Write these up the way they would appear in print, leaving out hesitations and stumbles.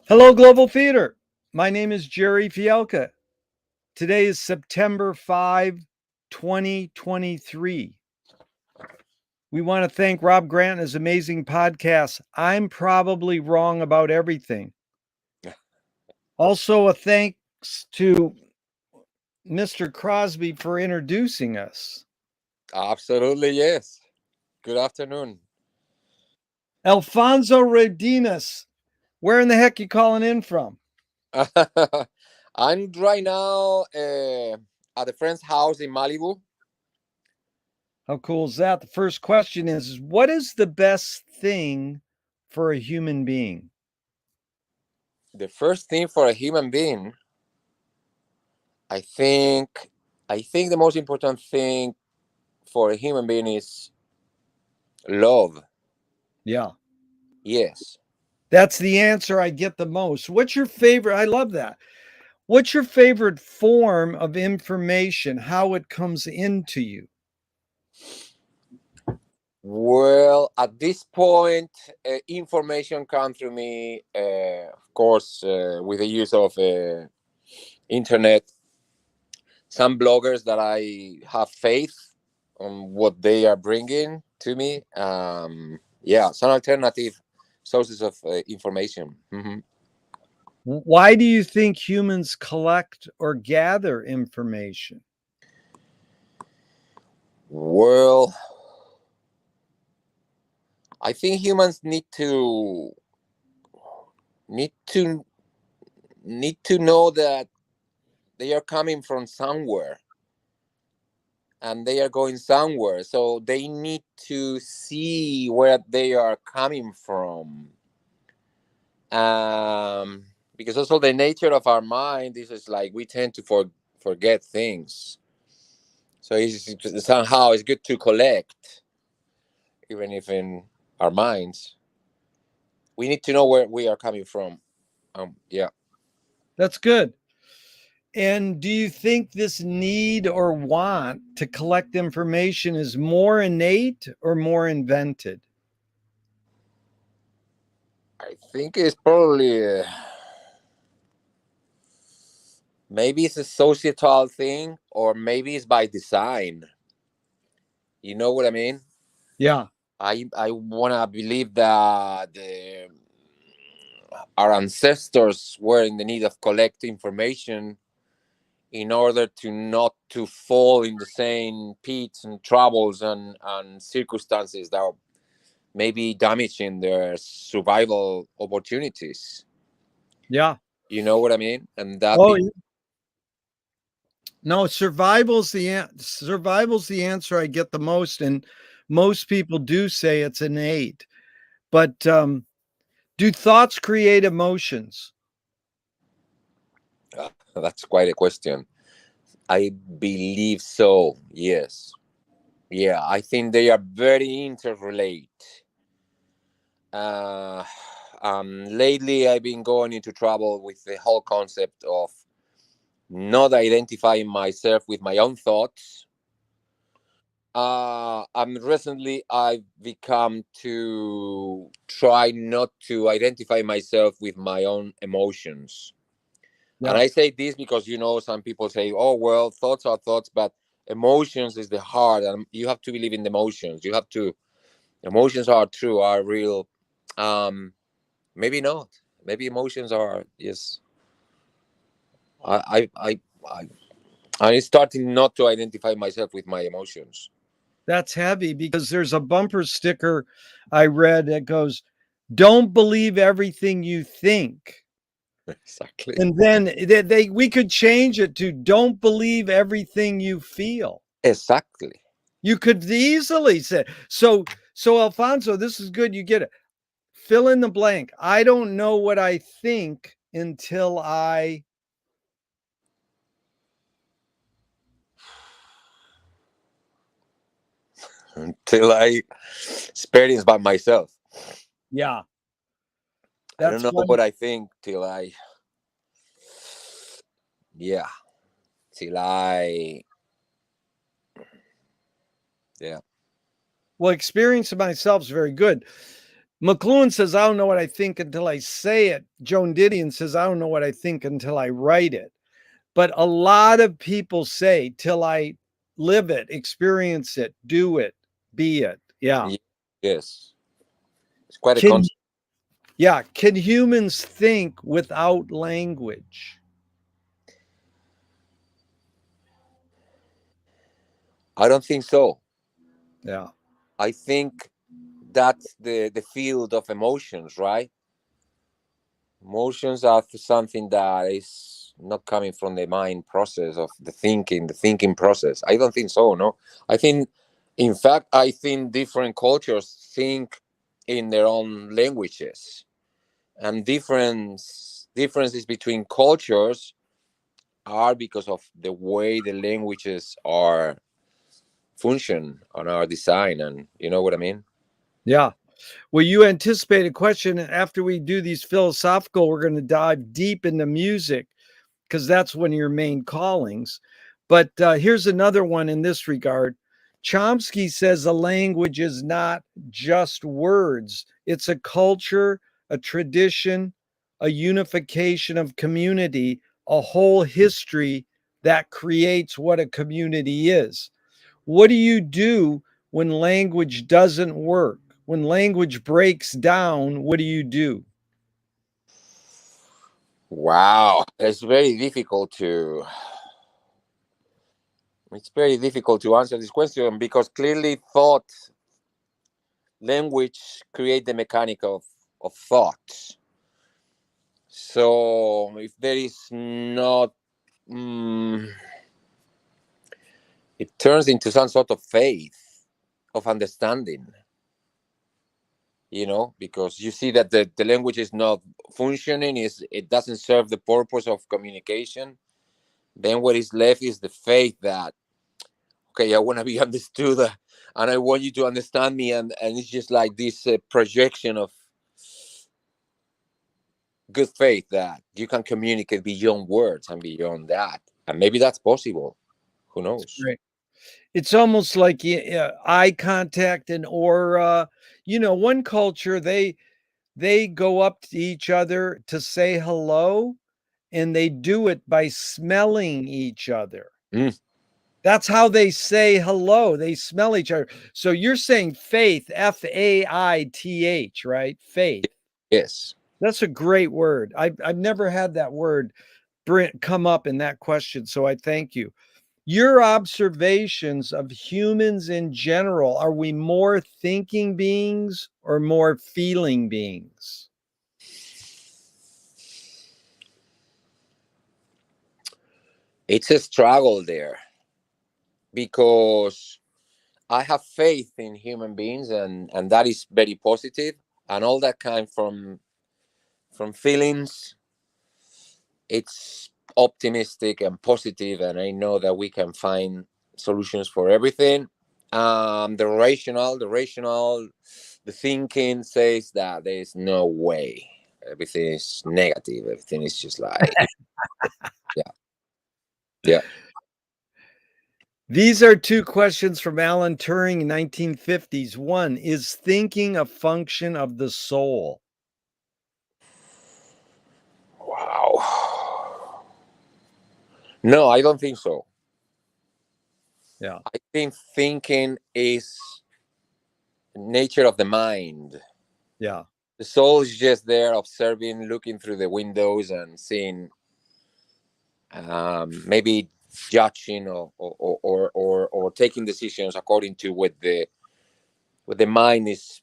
Hello, Global Theater. My name is Jerry Fielka. Today is September 5, 2023. We want to thank Rob Grant and his amazing podcast, I'm Probably Wrong About Everything. Also, a thanks to Mr. Crosby for introducing us. Absolutely, yes. Good afternoon. Alfonso Rodenas, where in the heck you calling in from? I'm right now at a friend's house in Malibu. How cool is that? The first question is what is the best thing for a human being? The first thing for a human being, I think, I think the most important thing for a human being is love. Yeah. Yes. That's the answer I get the most. What's your favorite? I love that. What's your favorite form of information, how it comes into you? Well, at this point, information comes through me, of course, with the use of internet. Some bloggers that I have faith on what they are bringing to me. Yeah, some alternative sources of information. Why do you think humans collect or gather information? Well, I think humans need to need to know that they are coming from somewhere and they are going somewhere, so they need to see where they are coming from. Because also the nature of our mind is like we tend to forget things. So somehow it's good to collect, even if in our minds we need to know where we are coming from. Yeah. That's good. And do you think this need or want to collect information is more innate or more invented? I think it's probably maybe it's a societal thing, or maybe it's by design. You know what I mean? Yeah. I wanna believe that our ancestors were in the need of collecting information in order to not to fall in the same pits and troubles and circumstances that may be damaging their survival opportunities. Yeah. You know what I mean? And that Oh, be no, survival's the answer I get the most, and most people do say it's innate. But do thoughts create emotions? that's quite a question. I believe so. Yes. Yeah, I think they are very interrelated. Uh, Lately, I've been going into trouble with the whole concept of not identifying myself with my own thoughts. Recently I've become to try not to identify myself with my own emotions. And Yeah. I say this because, some people say, oh, well, thoughts are thoughts, but emotions is the heart. And you have to believe in the emotions. Emotions are true, are real. Maybe not. Maybe emotions are, yes. I, I, I, I'm starting not to identify myself with my emotions. That's heavy because there's a bumper sticker I read that goes, "Don't believe everything you think." Exactly. And then we could change it to "Don't believe everything you feel." Exactly. You could easily say so Alfonso, this is good. You get it. Fill in the blank. I don't know what I think until I Until I experience by myself. yeah, I don't that's know one. what I think till yeah, till I, yeah. Well, experience of myself is very good. McLuhan says, I don't know what I think until I say it. Joan Didion says, I don't know what I think until I write it. But a lot of people say, till I live it, experience it, do it, be it. Yeah. Yes, it's quite a Can concept. yeah, can humans think without language? I don't think so. Yeah. I think that's the field of emotions, right? Emotions are something that is not coming from the mind process of the thinking process. I don't think so. No, I think, in fact, I think different cultures think in their own languages, and differences between cultures are because of the way the languages are function on our design, and you know what I mean. Yeah. Well, you anticipate a question. After we do these philosophical, we're going to dive deep into music because that's one of your main callings. But here's another one in this regard. Chomsky says a language is not just words, it's a culture, a tradition, a unification of community, a whole history that creates what a community is. What do you do when language doesn't work? When language breaks down, what do you do? Wow, it's very difficult to answer this question because clearly thought language create the mechanic of thought. So if there is not, mm, it turns into some sort of faith of understanding, because you see that the language is not functioning, it doesn't serve the purpose of communication. Then what is left is the faith that, okay, I want to be understood, and I want you to understand me, and it's just like this projection of good faith that you can communicate beyond words and beyond that, and maybe that's possible. Who knows? Right. It's almost like eye contact and aura. One culture they go up to each other to say hello, and they do it by smelling each other. Mm, That's how they say hello. They smell each other. So you're saying faith, Faith, right? Faith. yes. That's a great word. I've never had that word come up in that question. So I thank you. Your observations of humans in general, are we more thinking beings or more feeling beings? It's a struggle there because I have faith in human beings, and that is very positive, and all that kind from feelings. It's optimistic and positive, and I know that we can find solutions for everything. The thinking says that there is no way. Everything is negative. Everything is just like, yeah, yeah. These are two questions from Alan Turing in 1950s. One, is thinking a function of the soul? Wow. No, I don't think so. Yeah. I think thinking is nature of the mind. Yeah. The soul is just there observing, looking through the windows and seeing, maybe judging or taking decisions according to what the mind is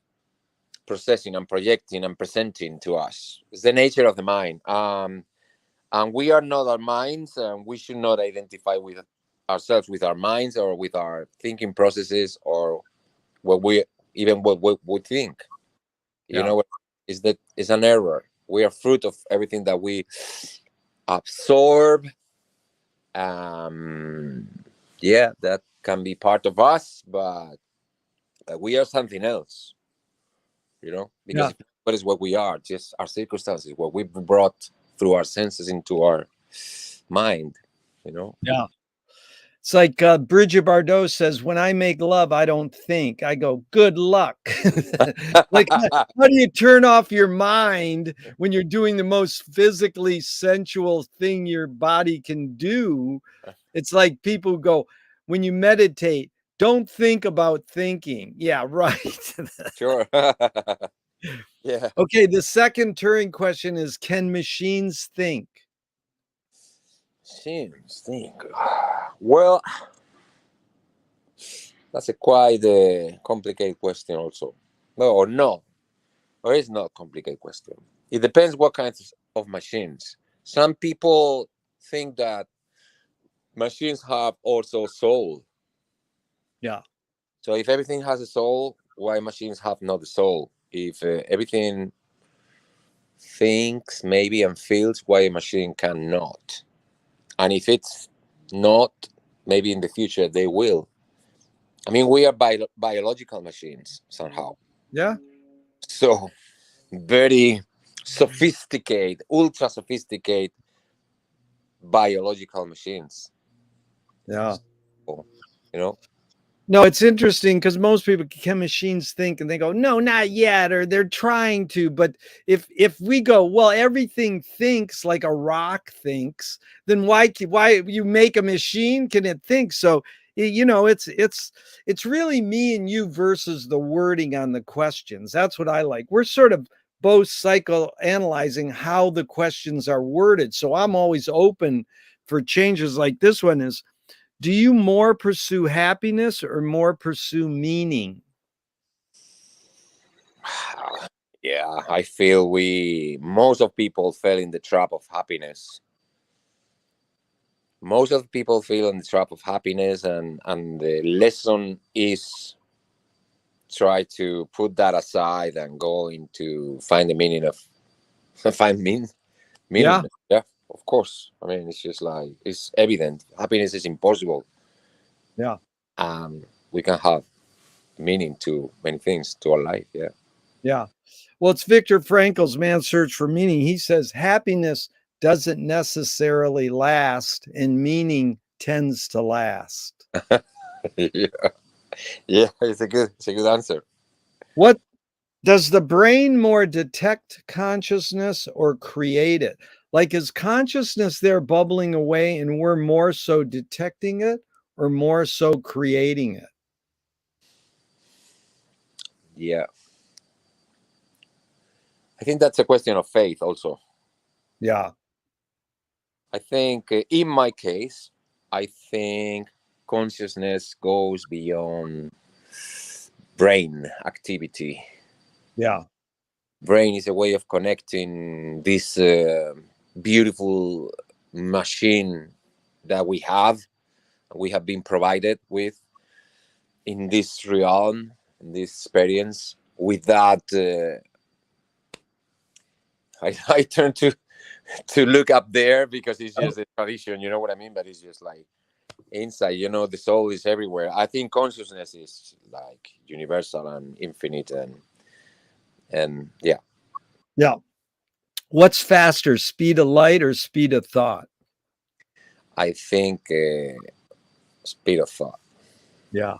processing and projecting and presenting to us. It's the nature of the mind. And we are not our minds, and we should not identify with ourselves with our minds or with our thinking processes or what we think. You Yeah. know, is that is an error. We are fruit of everything that we absorb. um yeah, that can be part of us, but we are something else, because Yeah. if what is what we are, just our circumstances, what we brought through our senses into our mind. Yeah. It's like Bridget Bardot says, when I make love, I don't think. I go, good luck. Like, how do you turn off your mind when you're doing the most physically sensual thing your body can do? It's like people go, when you meditate, don't think about thinking. Yeah, right. Sure. Yeah. Okay, the second Turing question is, can machines think? Seems think. Well, that's a quite complicated question also. No, or no. Or it's not a complicated question. It depends what kinds of machines. Some people think that machines have also soul. Yeah. So if everything has a soul, why machines have not a soul? If everything thinks maybe and feels, why a machine cannot? And if it's not, maybe in the future they will. I mean, we are biological machines somehow. Yeah. So very sophisticated, ultra sophisticated biological machines. Yeah. So, you know, No, it's interesting because most people, can machines think, and they go, no, not yet, or they're trying to. But if we go, well, everything thinks like a rock thinks, then why you make a machine? Can it think? So it's really me and you versus the wording on the questions. That's what I like. We're sort of both psychoanalyzing how the questions are worded. So I'm always open for changes like this one is. Do you more pursue happiness or more pursue meaning? yeah, I feel most of people fell in the trap of happiness. Most of the people feel in the trap of happiness, and the lesson is try to put that aside and go into find the meaning of find Yeah, meaning. Yeah, of course. I mean, it's just like it's evident. Happiness is impossible. yeah, We can have meaning to many things to our life. Yeah. yeah. Well, it's Viktor Frankl's Man's Search for Meaning. He says happiness doesn't necessarily last, and meaning tends to last. Yeah. Yeah. It's a good answer. What does the brain more detect consciousness or create it? Like, is consciousness there bubbling away and we're more so detecting it or more so creating it? Yeah. I think that's a question of faith also. Yeah, I think in my case, I think consciousness goes beyond brain activity. yeah, Brain is a way of connecting this beautiful machine that we have been provided with in this realm, in this experience. With that, I turn to look up there because it's just a tradition, you know what I mean? But it's just like inside, the soul is everywhere. I think consciousness is like universal and infinite, and yeah, yeah. What's faster, speed of light or speed of thought? I think speed of thought. Yeah.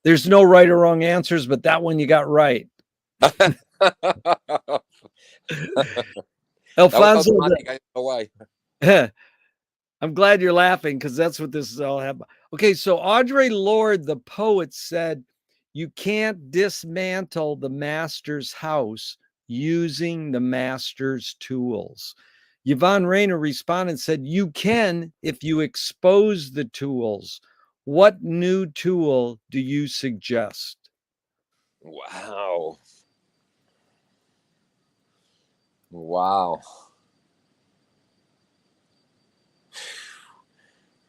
There's no right or wrong answers, but that one you got right. That was Alfonso, automatic. I don't know why. I'm glad you're laughing because that's what this is all about. Okay, so Audre Lorde, the poet, said, you can't dismantle the master's house using the master's tools. Yvonne Rainer responded and said, you can if you expose the tools. What new tool do you suggest? Wow. Wow.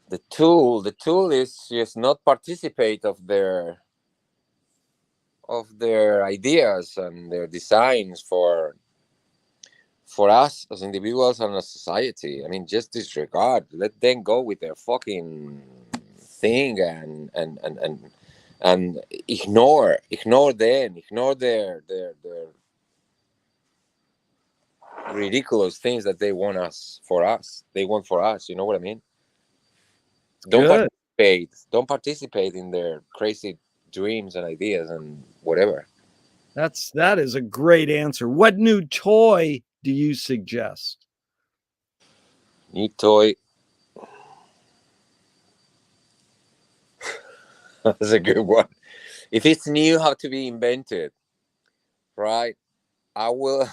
The tool is just not participate of their ideas and their designs for us as individuals and as society. I mean, just disregard. Let them go with their fucking thing and ignore them, ignore their ridiculous things that they want for us. You know what I mean? Don't Good. participate. Don't participate in their crazy dreams and ideas and whatever. That is a great answer. What new toy do you suggest? New toy. That's a good one. If it's new, have to be invented, right? I will.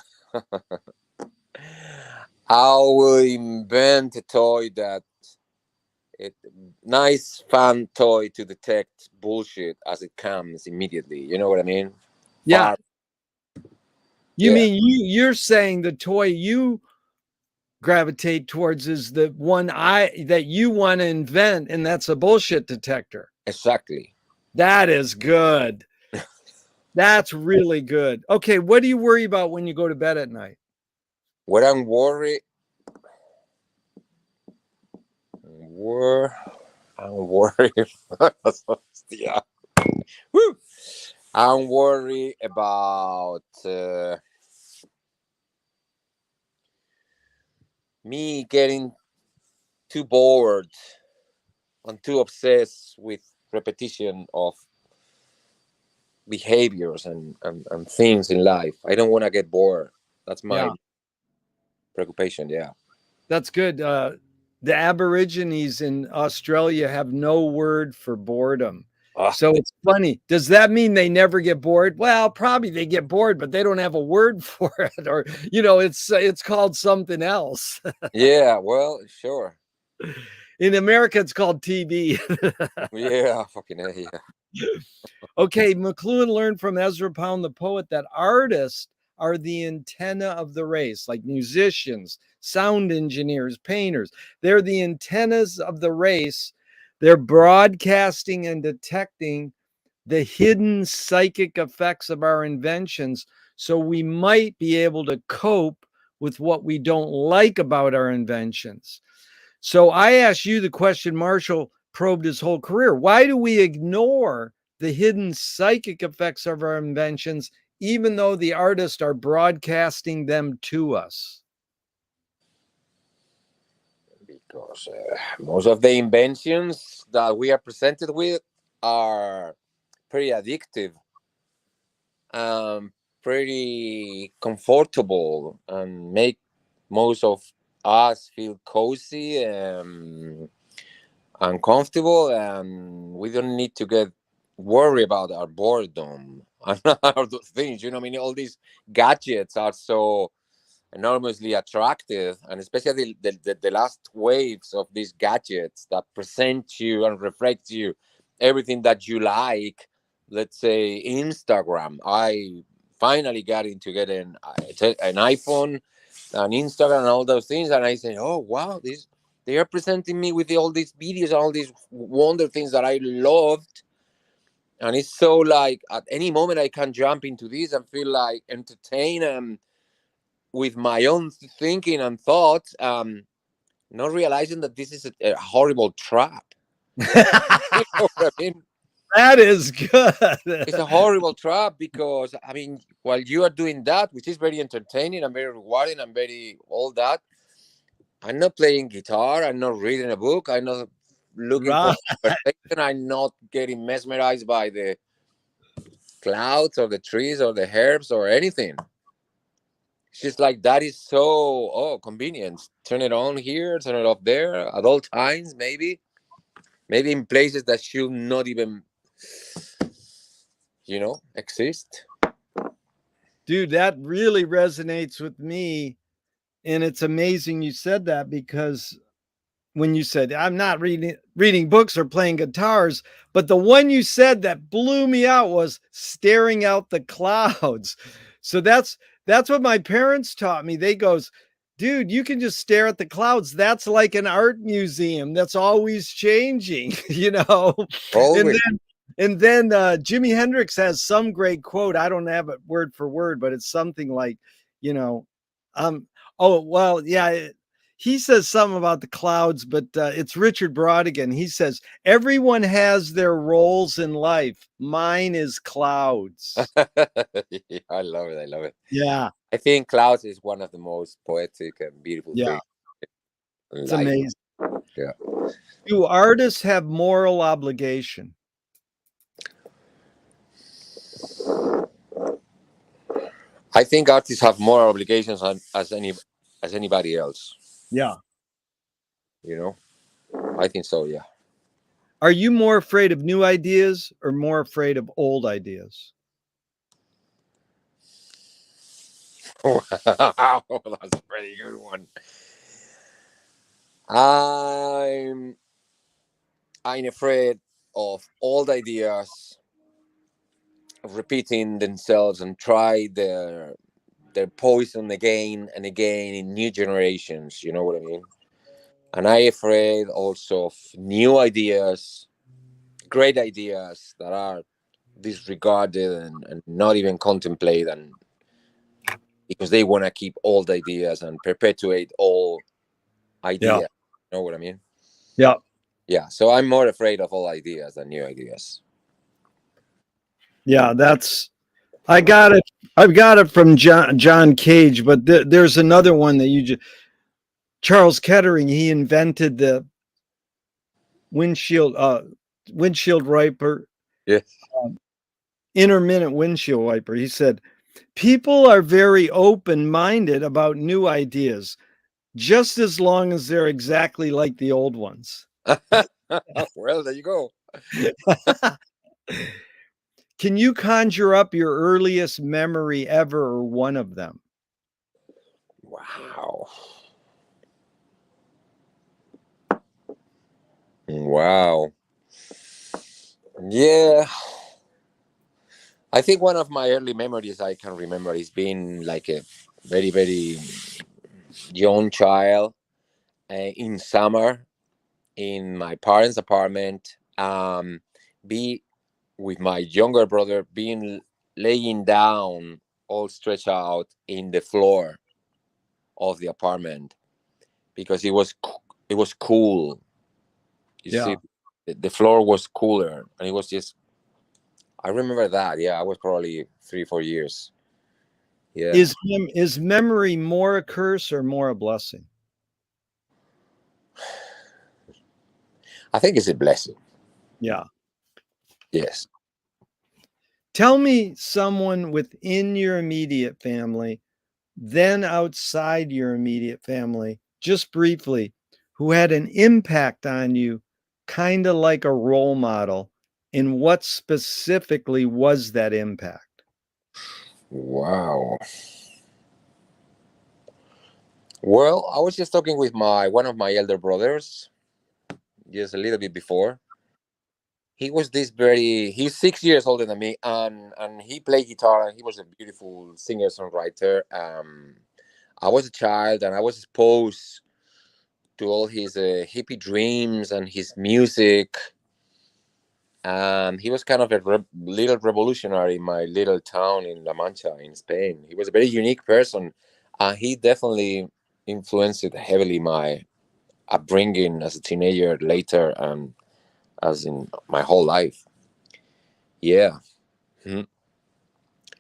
I will invent a toy that it nice fun toy to detect bullshit as it comes immediately. You know what I mean? Yeah. Far, You yeah, mean you're saying the toy you gravitate towards is the one that you want to invent, and that's a bullshit detector. exactly. That is good. That's really good. Okay, what do you worry about when you go to bed at night? What I'm worried, I'm worried. Yeah. Woo! I'm worried about me getting too bored and too obsessed with repetition of behaviors and things in life. I don't want to get bored. That's my Yeah, preoccupation. Yeah. that's good. The Aborigines in Australia have no word for boredom. Ah, So it's funny. Does that mean they never get bored? Well, probably they get bored, but they don't have a word for it, or it's called something else. yeah. Well, sure. In America, it's called TV. Yeah. Fucking hell, yeah. Okay, McLuhan learned from Ezra Pound the poet that artists are the antenna of the race, like musicians, sound engineers, painters. They're the antennas of the race. They're broadcasting and detecting the hidden psychic effects of our inventions, so we might be able to cope with what we don't like about our inventions. So I asked you the question Marshall probed his whole career. Why do we ignore the hidden psychic effects of our inventions, even though the artists are broadcasting them to us? Because most of the inventions that we are presented with are pretty addictive, pretty comfortable, and make most of us feel cozy and comfortable, and we don't need to get worried about our boredom and all those things. You know, I mean, all these gadgets are so enormously attractive, and especially the last waves of these gadgets that present you and reflect you everything that you like. Let's say Instagram. I finally got into getting an iPhone, an Instagram, and all those things, and I say, oh wow, this they are presenting me with all these videos and all these wonder things that I loved. And it's so like at any moment I can jump into this and feel like entertained with my own thinking and thoughts, not realizing that this is a horrible trap. You know what I mean? That is It's a good. horrible trap because I mean, while you are doing that, which is very entertaining and very rewarding and very all that, I'm not playing guitar. I'm not reading a book. I'm not looking for Right. conversation. I'm not getting mesmerized by the clouds or the trees or the herbs or anything. She's like, that is so convenient. Turn it on here, turn it off there at all times, maybe in places that should not even, exist. Dude, that really resonates with me. And it's amazing you said that because when you said I'm not reading books or playing guitars, but the one you said that blew me out was staring out the clouds. So that's what my parents taught me. They goes, dude, you can just stare at the clouds. That's like an art museum that's always changing, And Always. Jimi Hendrix has some great quote. I don't have it word for word, but it's something like, you know, oh well, yeah, he says something about the clouds, but it's Richard Brodigan. He says, everyone has their roles in life. Mine is clouds. I love it. I love it. Yeah. I think clouds is one of the most poetic and beautiful Yeah. things in It's life. amazing. Yeah. Do artists have moral obligation? I think artists have more obligations as anybody else. Yeah. You know, I think so. Yeah. Are you more afraid of new ideas or more afraid of old ideas? Wow, that's a pretty good one. I'm I'm afraid of old ideas repeating themselves and try their poison again and again in new generations. You know what I mean? And I afraid also of new ideas, great ideas that are disregarded and not even contemplated, and because they want to keep old ideas and perpetuate old Yeah. ideas. You know what I mean? Yeah. Yeah. So I'm more afraid of old ideas than new ideas. Yeah. That's, I got it. I've got it from John Cage, but there's another one that you just, Charles Kettering, he invented the windshield, windshield wiper, Yeah. intermittent windshield wiper. He said, people are very open minded about new ideas, just as long as they're exactly like the old ones. Well, there you go. Can you conjure up your earliest memory ever or one of them? Wow. Wow. Yeah. I think one of my early memories I can remember is being like a very, very young child in summer in my parents' apartment. Be with my younger brother, being laying down, all stretched out in the floor of the apartment because it was cool. You Yeah. see, the floor was cooler, and it was just. I remember that. Yeah, I was probably 3 4 years. Yeah, Is memory more a curse or more a blessing? I think it's a blessing. Yeah. Yes. Tell me someone within your immediate family, then outside your immediate family, just briefly, who had an impact on you, kind of like a role model. And what specifically was that impact? Wow. Well, I was just talking with my one of my elder brothers just a little bit before. He was this very. He's 6 years older than me, and he played guitar, and he was a beautiful singer songwriter. I was a child, and I was exposed to all his hippie dreams and his music. He was kind of a little revolutionary in my little town in La Mancha in Spain. He was a very unique person. He definitely influenced heavily my upbringing as a teenager later and as in my whole life. Yeah. Mhm.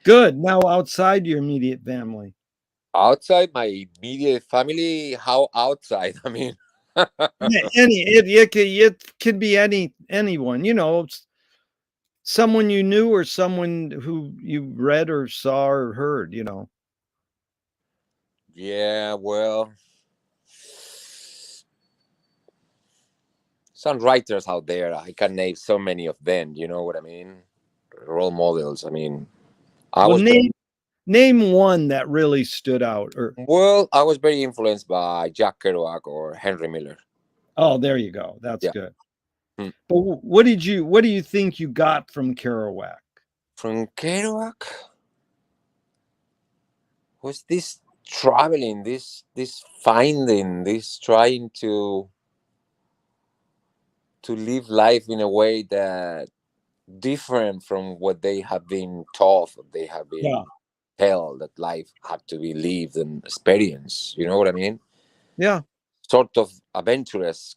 Good. Now, outside your immediate family. Outside my immediate family, how outside? I mean, Yeah, it could be anyone, someone you knew or someone who you read or saw or heard. yeah, well, some writers out there, I can name so many of them, you know what I mean? Role models. I mean, I Well, was name one that really stood out. Or Well, I was very influenced by Jack Kerouac or Henry Miller. oh, there you go. That's Yeah. good. Hmm. But what do you think you got from Kerouac? From Kerouac was this traveling, this finding, this trying to live life in a way that different from what they have been taught, what they have Yeah. been told that life had to be lived and experienced. You know what I mean? Yeah. Sort of adventurous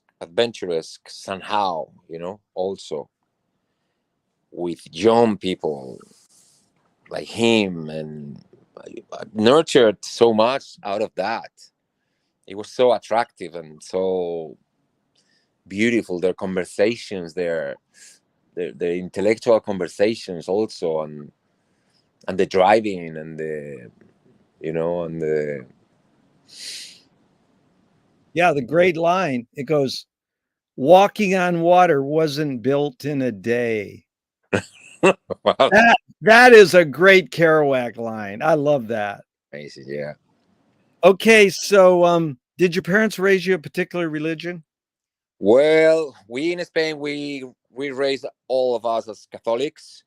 somehow. Also with young people like him, and I nurtured so much out of that. It was so attractive and so beautiful. Their conversations, their intellectual conversations also, and the driving and the, and the. Yeah, the great line. It goes, walking on water wasn't built in a day. Wow, That is a great Kerouac line. I love that. amazing, yeah. Okay, so did your parents raise you a particular religion? Well, we in Spain, we raised all of us as Catholics,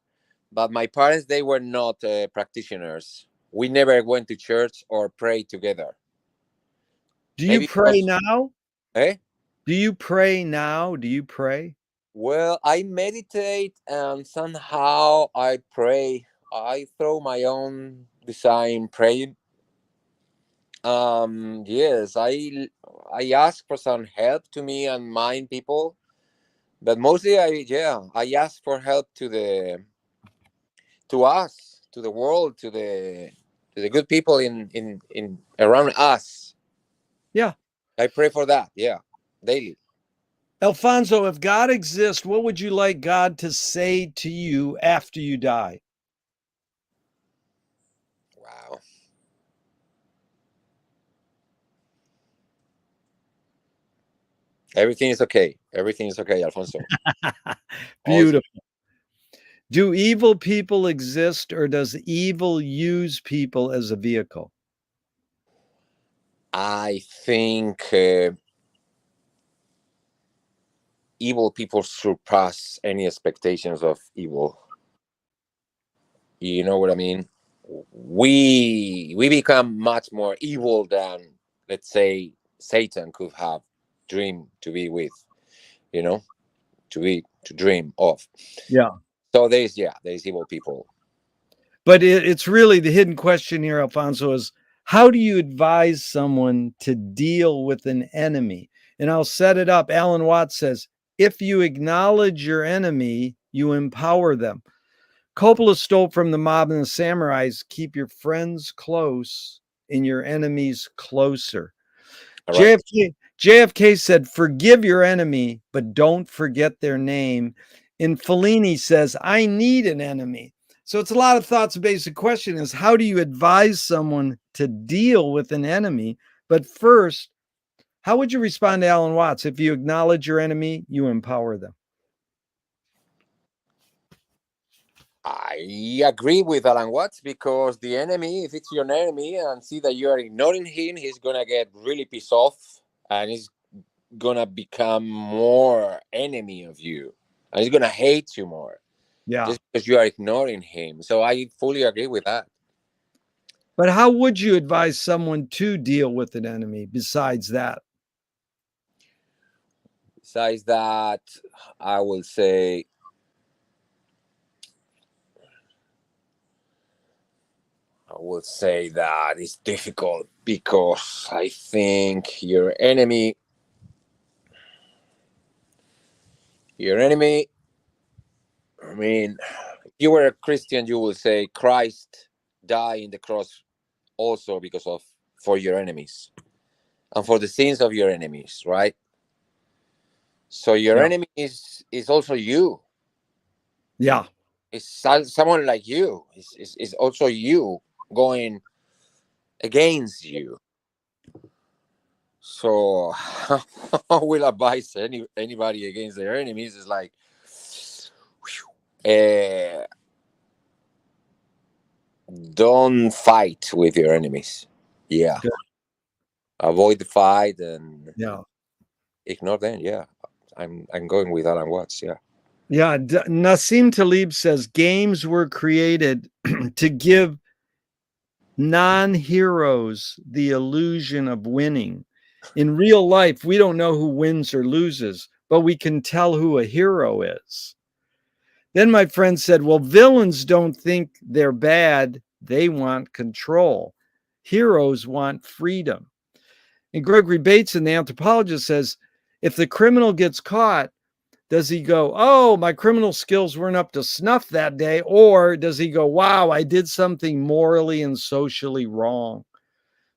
but my parents, they were not practitioners. We never went to church or prayed together. Do you Maybe pray because, now? eh? Do you pray now? Do you pray? Well, I meditate and somehow I pray. I throw my own design praying. Yes, I ask for some help to me and mine people, but mostly I ask for help to us, to the world, to the good people in around us. Yeah. I pray for that, yeah, daily. Alfonso, if God exists, what would you like God to say to you after you die? Wow. Everything is okay. Everything is okay, Alfonso. Also, Beautiful. Do evil people exist, or does evil use people as a vehicle? I think evil people surpass any expectations of evil. You know what I mean? We become much more evil than, let's say, Satan could have dreamed to be with. You know, to dream of. Yeah. So there's evil people. But it's really the hidden question here, Alfonso, is how do you advise someone to deal with an enemy? And I'll set it up. Alan Watts says, if you acknowledge your enemy, you empower them. Coppola stole from the mob and the samurais, keep your friends close and your enemies closer. All right. JFK said, forgive your enemy, but don't forget their name. And Fellini says, I need an enemy. So it's a lot of thoughts. The basic question is, how do you advise someone to deal with an enemy? But first, how would you respond to Alan Watts? If you acknowledge your enemy, you empower them. I agree with Alan Watts because the enemy, if it's your enemy and see that you are ignoring him, he's gonna get really pissed off and he's gonna become more enemy of you and he's gonna hate you more Yeah. just because you are ignoring him. So I fully agree with that. But how would you advise someone to deal with an enemy besides that? Besides that, I will say that it's difficult because I think your enemy, I mean, if you were a Christian, you will say Christ died in the cross also because of for your enemies and for the sins of your enemies, right? So your Yeah. enemy is also you. Yeah. It's someone like you. Is also you going against you. So how will advise anybody against their enemies is like, uh, don't fight with your enemies. Yeah, Good. avoid the fight and Yeah. ignore them. Yeah, I'm going with Alan Watts. Yeah. Yeah. Nassim Taleb says games were created to give non heroes the illusion of winning. In real life, we don't know who wins or loses, but we can tell who a hero is. Then my friend said, well, villains don't think they're bad, they want control. Heroes want freedom. And Gregory Bateson, the anthropologist, says, if the criminal gets caught, does he go, oh, my criminal skills weren't up to snuff that day? Or does he go, wow, I did something morally and socially wrong?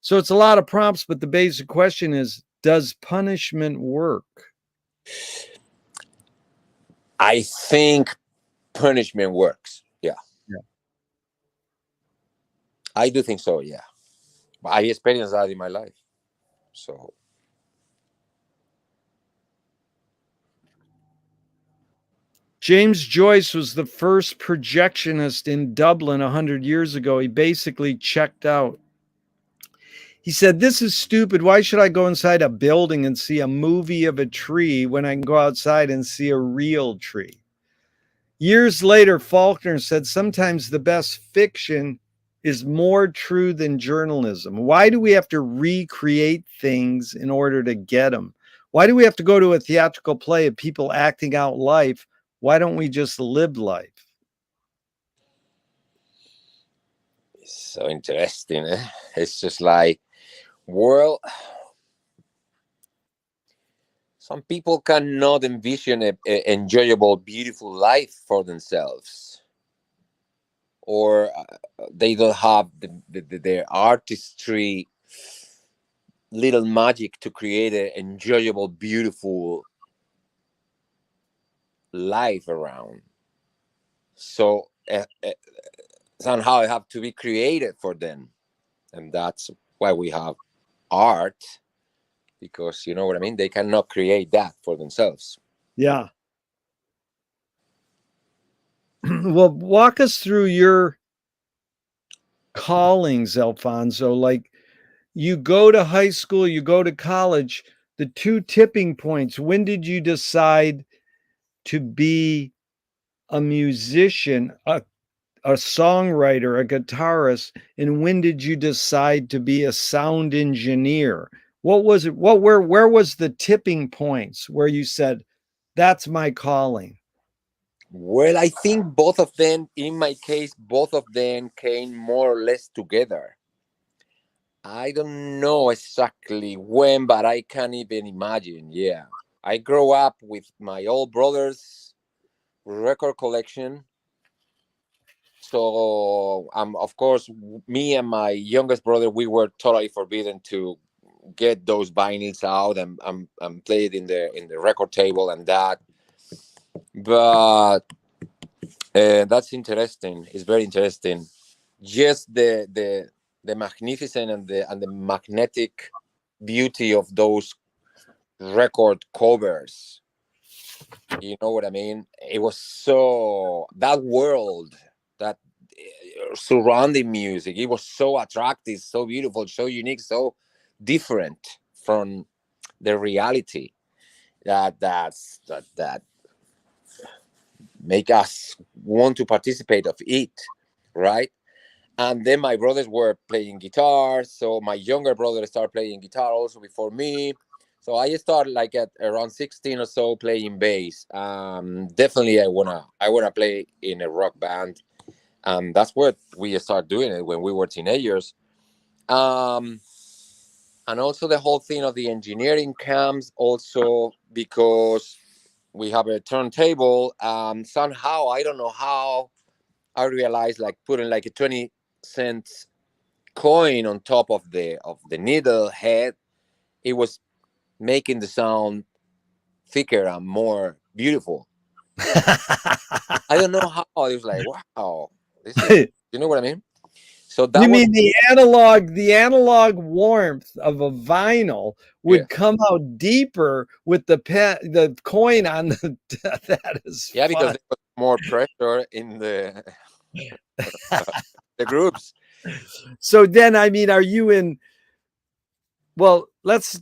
So it's a lot of prompts, but the basic question is, does punishment work? I think punishment works. Yeah, Yeah. I do think so. Yeah, I experienced that in my life. So James Joyce was the first projectionist in Dublin 100 years ago. He basically checked out. He said, "This is stupid. Why should I go inside a building and see a movie of a tree when I can go outside and see a real tree?" Years later, Faulkner said, "Sometimes the best fiction is more true than journalism. Why do we have to recreate things in order to get them? Why do we have to go to a theatrical play of people acting out life? Why don't we just live life?" it's so interesting. Eh? It's just like, well, some people cannot envision a enjoyable, beautiful life for themselves, or they don't have their artistry, little magic to create an enjoyable, beautiful life around. So somehow it have to be created for them, and that's why we have art, because you know what I mean. They cannot create that for themselves. Yeah. Well, walk us through your callings, Alfonso. Like, you go to high school, you go to college, the two tipping points. When did you decide to be a musician, a songwriter, a guitarist, and when did you decide to be a sound engineer? What was it? Where was the tipping points where you said, "That's my calling"? Well, I think both of them, in my case, both of them came more or less together. I don't know exactly when, but I can't even imagine. Yeah. I grew up with my old brother's record collection. So, of course, me and my youngest brother, we were totally forbidden to get those vinyls out and play it in the record table and that. But that's interesting. It's very interesting. Just the magnificent and the magnetic beauty of those record covers. You know what I mean? It was so that world that surrounding music. It was so attractive, so beautiful, so unique, so different from the reality that make us want to participate of it, right? And then my brothers were playing guitar, so my younger brother started playing guitar also before me. So I started like at around 16 or so playing bass. Definitely I wanna play in a rock band, and that's what we started doing it when we were teenagers. Um, and also the whole thing of the engineering comes also because we have a turntable. Somehow I don't know how I realized like putting like a 20 cents coin on top of the needle head, it was making the sound thicker and more beautiful. I don't know how. I was like, wow, this is, you know what I mean? So that You was, mean the analog warmth of a vinyl yeah, would come out deeper with the coin on the that is yeah, because fun. there was more pressure in the groups. So then, I mean, are you in, well, let's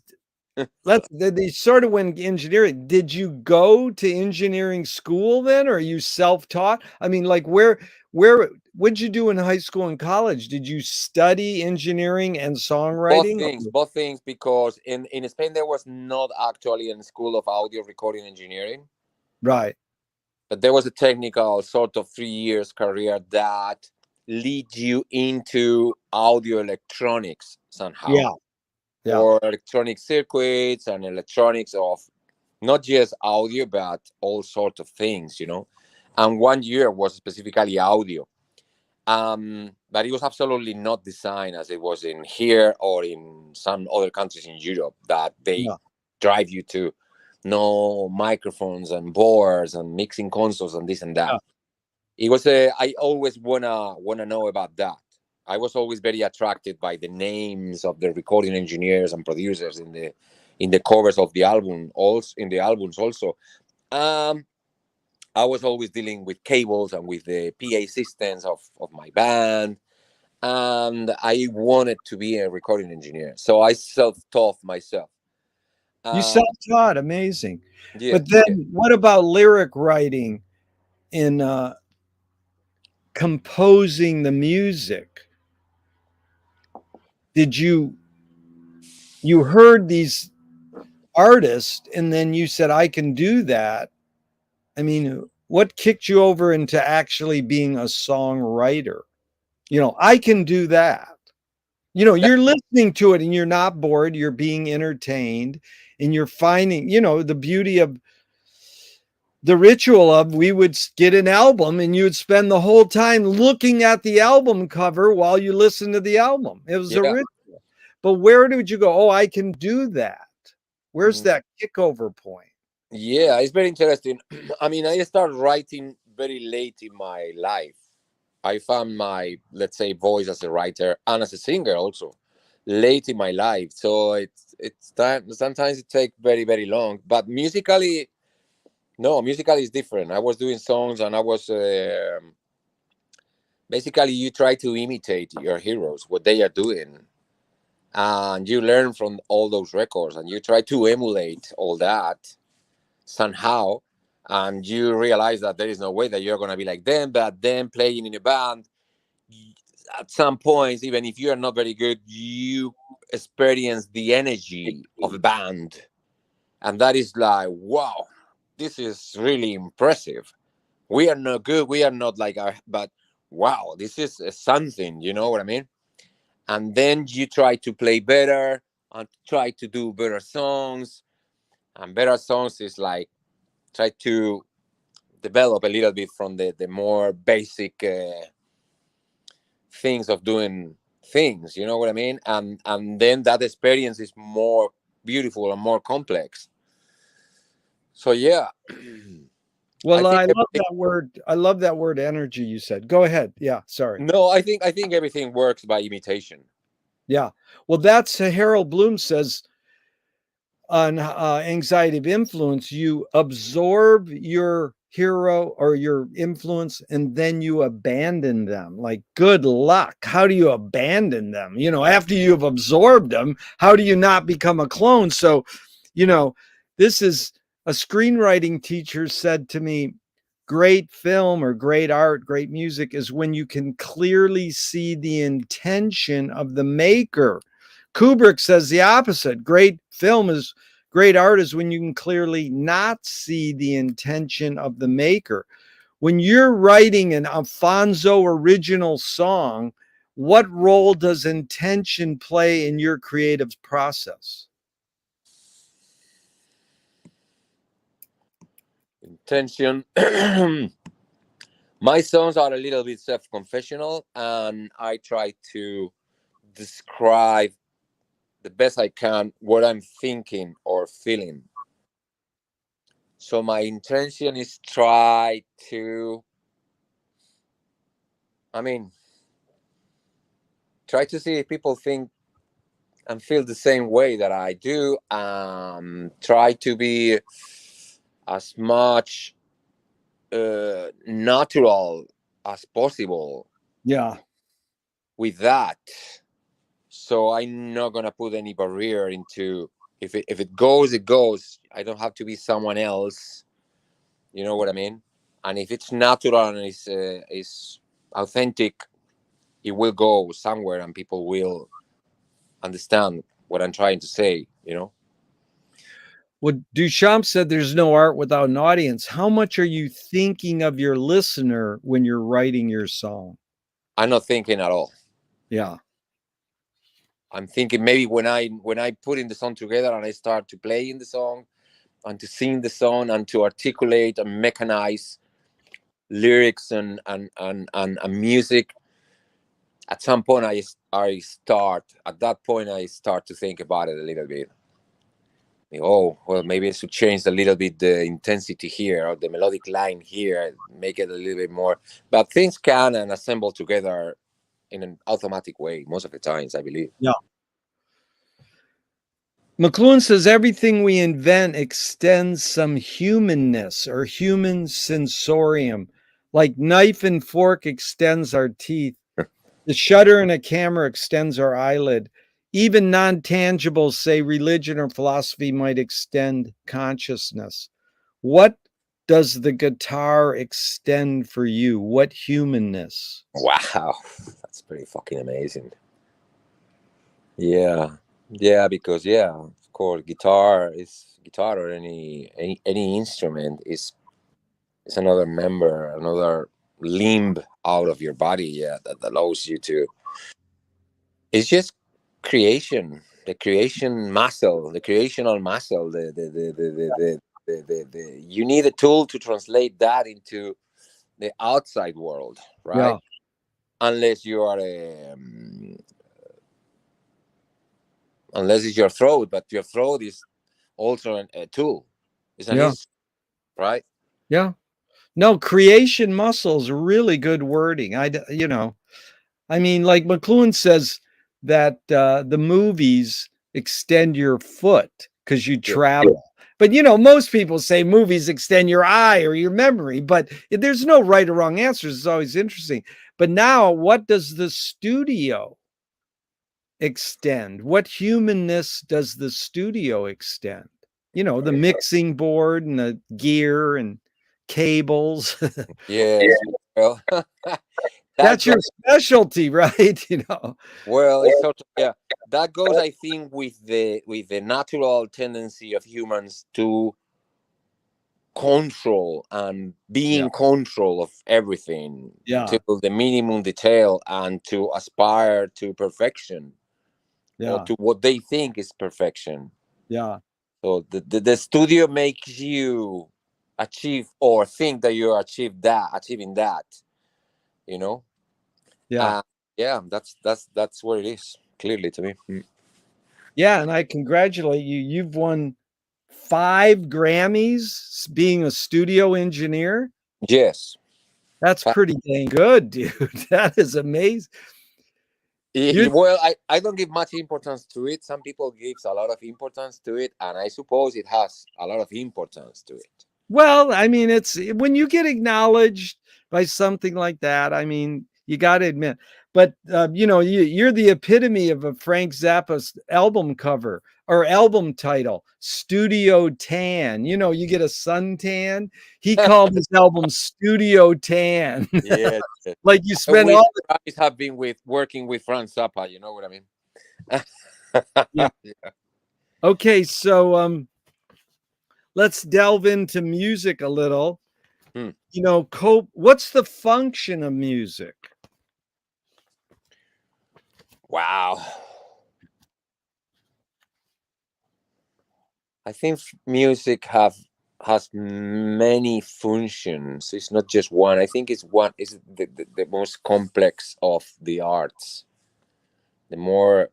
they sort of went engineering. Did you go to engineering school then, or are you self-taught? I mean, like, where what'd you do in high school and college? Did you study engineering and songwriting? Both things, because in Spain there was not actually a school of audio recording engineering, Right. but there was a technical sort of 3 years career that lead you into audio electronics somehow, Yeah. Yeah. or electronic circuits and electronics of not just audio but all sorts of things, you know. And 1 year was specifically audio, but it was absolutely not designed as it was in here or in some other countries in Europe that they Yeah. drive you to no microphones and boards and mixing consoles and this and that. Yeah. It was I always wanna know about that. I was always very attracted by the names of the recording engineers and producers in the covers of the album, also in the albums also. Um, I was always dealing with cables and with the PA systems of my band, and I wanted to be a recording engineer. So I self-taught myself. You Uh, self-taught, amazing. yeah, But then yeah. what about lyric writing in composing the music? Did you heard these artists and then you said, I can do that? I mean, what kicked you over into actually being a songwriter? I can do that. That, You're listening to it and you're not bored, you're being entertained, and you're finding, the beauty of the ritual of we would get an album and you would spend the whole time looking at the album cover while you listen to the album. It was a yeah. ritual. But where did you go? Oh, I can do that. Where's Mm, that kickover point? yeah, it's very interesting. I mean, I started writing very late in my life. I found my, let's say, voice as a writer and as a singer also late in my life. So it's time. Sometimes it takes very very long. But musically, no, musically is different. I was doing songs and I was basically you try to imitate your heroes, what they are doing, and you learn from all those records, and you try to emulate all that somehow, and you realize that there is no way that you're going to be like them, but then playing in a band at some points, even if you are not very good, you experience the energy of a band, and that is like, wow, this is really impressive. We are not good, we are not like our, but wow, this is something, you know what I mean? And then you try to play better and try to do better songs, and better songs is like try to develop a little bit from the more basic things of doing things, you know what I mean? And then that experience is more beautiful and more complex. So yeah. I Well, think I love everything, that word. I love that word energy you said. Go ahead. Yeah, sorry. no, I think everything works by imitation. Yeah. Well, that's Harold Bloom says on anxiety of influence, you absorb your hero or your influence and then you abandon them. Like, good luck. How do you abandon them? After you've absorbed them, how do you not become a clone? So, you know, this is a screenwriting teacher said to me, great film or great art, great music is when you can clearly see the intention of the maker. Kubrick says the opposite. Great art is when you can clearly not see the intention of the maker. When you're writing an Alfonso original song, what role does intention play in your creative process? Intention. My songs are a little bit self-confessional, and I try to describe the best I can what I'm thinking or feeling. So my intention is try to, I mean, try to see if people think and feel the same way that I do. Try to be as much natural as possible Yeah. with that. So I'm not gonna put any barrier into if it goes, it goes. I don't have to be someone else. You know what I mean? And if it's natural and is authentic, it will go somewhere, and people will understand what I'm trying to say. You know, Well, Duchamp said there's no art without an audience. How much are you thinking of your listener when you're writing your song? I'm not thinking at all. Yeah. I'm thinking maybe when I put in the song together and I start to play in the song and to sing the song and to articulate and mechanize lyrics and music. At some point, I start. At that point, I start to think about it a little bit. oh, well, maybe I should change a little bit the intensity here or the melodic line here, make it a little bit more. But things can and assemble together in an automatic way most of the times, I believe. Yeah. McLuhan says everything we invent extends some humanness or human sensorium, like knife and fork extends our teeth. The shutter in a camera extends our eyelid. Even non-tangibles, say religion or philosophy, might extend consciousness. What does the guitar extend for you? What humanness? Wow, that's pretty fucking amazing. Yeah, yeah, because yeah, of course, guitar or any instrument is another member, another limb out of your body. Yeah, that allows you to. It's just creation, the creation muscle, the creational muscle. You need a tool to translate that into the outside world, right? Yeah, Unless you are unless it's your throat, but your throat is also a tool. It's an yeah, instrument, right? yeah. No, creation muscle is really good wording. I mean, like McLuhan says that the movies extend your foot because you Yeah. travel. But most people say movies extend your eye or your memory, but there's no right or wrong answers. It's always interesting. But now, what does the studio extend? What humanness does the studio extend? The mixing board and the gear and cables. Yes. Well, that That's goes your specialty, right? well. It's sort of, yeah. That goes, I think, with the natural tendency of humans to control and be Yeah. in control of everything Yeah. to the minimum detail and to aspire to perfection or Yeah. to what they think is perfection. Yeah. So the studio makes you achieve or think that you achieving that, you know. Yeah. Uh, yeah, that's what it is, clearly to me. Mm. Yeah. And I congratulate you. You've won 5 Grammys being a studio engineer. Yes. That's pretty dang good, dude. That is amazing. You Well, I don't give much importance to it. Some people gives a lot of importance to it, and I suppose it has a lot of importance to it. Well, I mean, it's when you get acknowledged by something like that, I mean, you got to admit. But you're the epitome of a Frank Zappa's album cover or album title, Studio Tan. You get a suntan. He called his album Studio Tan. Yes. Like you I spend wish all the I have been with working with Frank Zappa. You know what I mean? yeah. Okay, so let's delve into music a little. Hmm. What's the function of music? Wow. I think music has many functions. It's not just one. I think it's one. It's the most complex of the arts. The more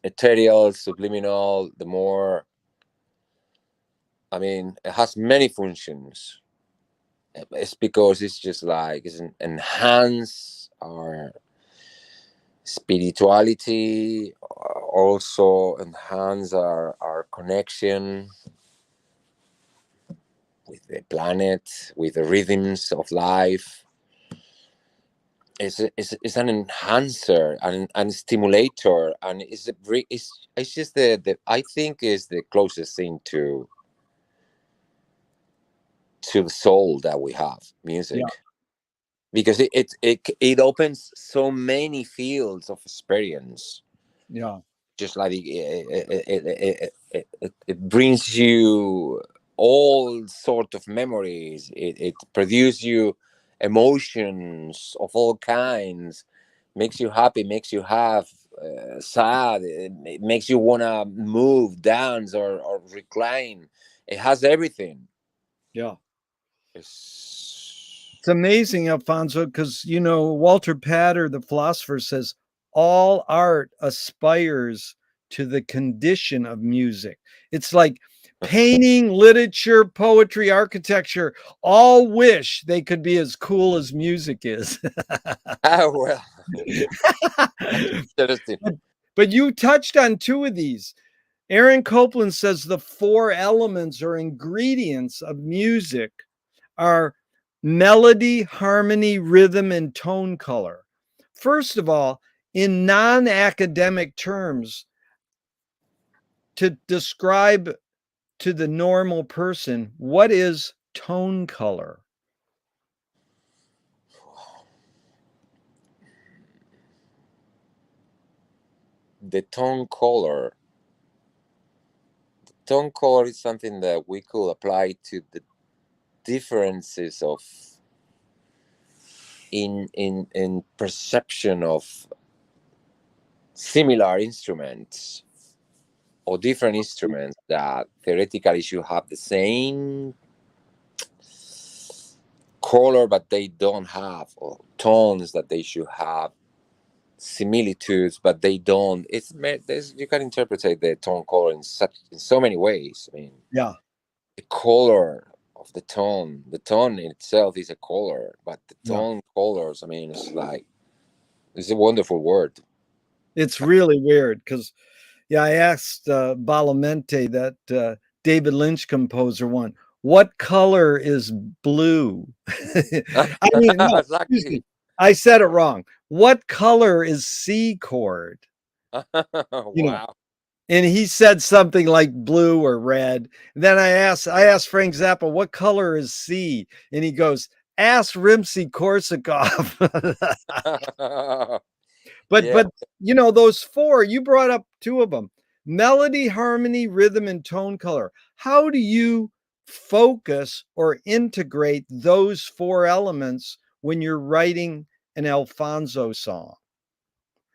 ethereal, subliminal, the more. I mean, it has many functions. It's because it's just like it's enhance our spirituality, also enhance our connection with the planet, with the rhythms of life. It's an enhancer and stimulator, and it's just the I think is the closest thing to the soul that we have, Yeah, music, because it opens so many fields of experience. yeah, Just like it brings you all sort of memories. It produces you emotions of all kinds, makes you happy, makes you have sad, it makes you want to move, dance, or recline. It has everything. yeah. It's, It's amazing, Alfonso, because Walter Pater, the philosopher, says all art aspires to the condition of music. It's like painting, literature, poetry, architecture all wish they could be as cool as music is. Well, that's interesting. But you touched on two of these. Aaron Copland says the four elements or ingredients of music are melody, harmony, rhythm, and tone color. First of all, in non-academic terms, to describe to the normal person, what is tone color? The tone color. Tone color is something that we could apply to the differences of in perception of similar instruments or different instruments that theoretically should have the same color but they don't have, or tones that they should have similitudes but they don't. You can interpret the tone color in so many ways. I mean, Yeah, the color of the tone in itself is a color, but the yeah. tone colors, I mean, it's a wonderful word. It's really weird because, yeah, I asked Balamente, that David Lynch composer, one, what color is blue? I mean, no, excuse Exactly. me. I said it wrong. What color is C chord? You know, Wow. and he said something like blue or red. And then I asked Frank Zappa, what color is C? And he goes, ask Rimsky-Korsakov. But Yeah. but those four, you brought up two of them. Melody, harmony, rhythm, and tone color. How do you focus or integrate those four elements when you're writing an Alfonso song?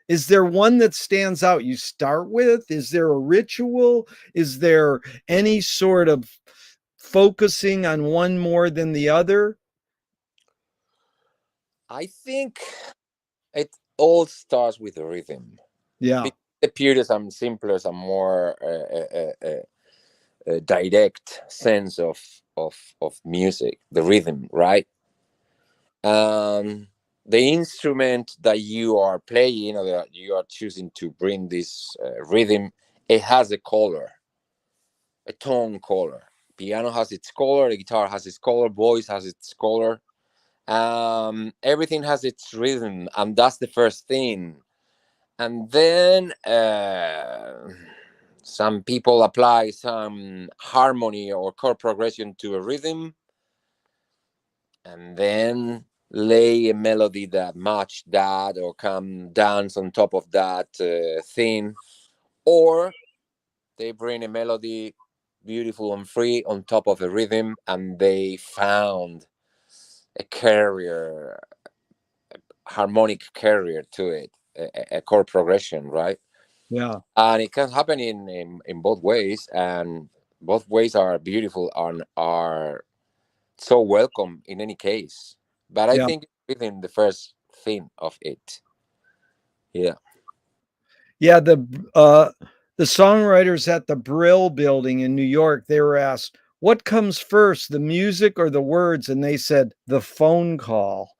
Is there one that stands out you start with? Is there a ritual? Is there any sort of focusing on one more than the other? I think it all starts with the rhythm. Yeah, The periods are simpler, some more direct sense of music, the rhythm, right? um the instrument that you are playing or that you are choosing to bring this rhythm, it has a color, a tone color. Piano has its color, the guitar has its color, voice has its color. Everything has its rhythm, and that's the first thing. And then some people apply some harmony or chord progression to a rhythm, and then lay a melody that match that or come dance on top of that thing, or they bring a melody beautiful and free on top of a rhythm and they found a carrier, harmonic carrier to it, a chord progression, right? yeah, And it can happen in both ways, and both ways are beautiful and are so welcome in any case. But I yeah. think within the first thing of it, yeah. Yeah, the songwriters at the Brill Building in New York, they were asked, "What comes first, the music or the words?" And they said, "The phone call."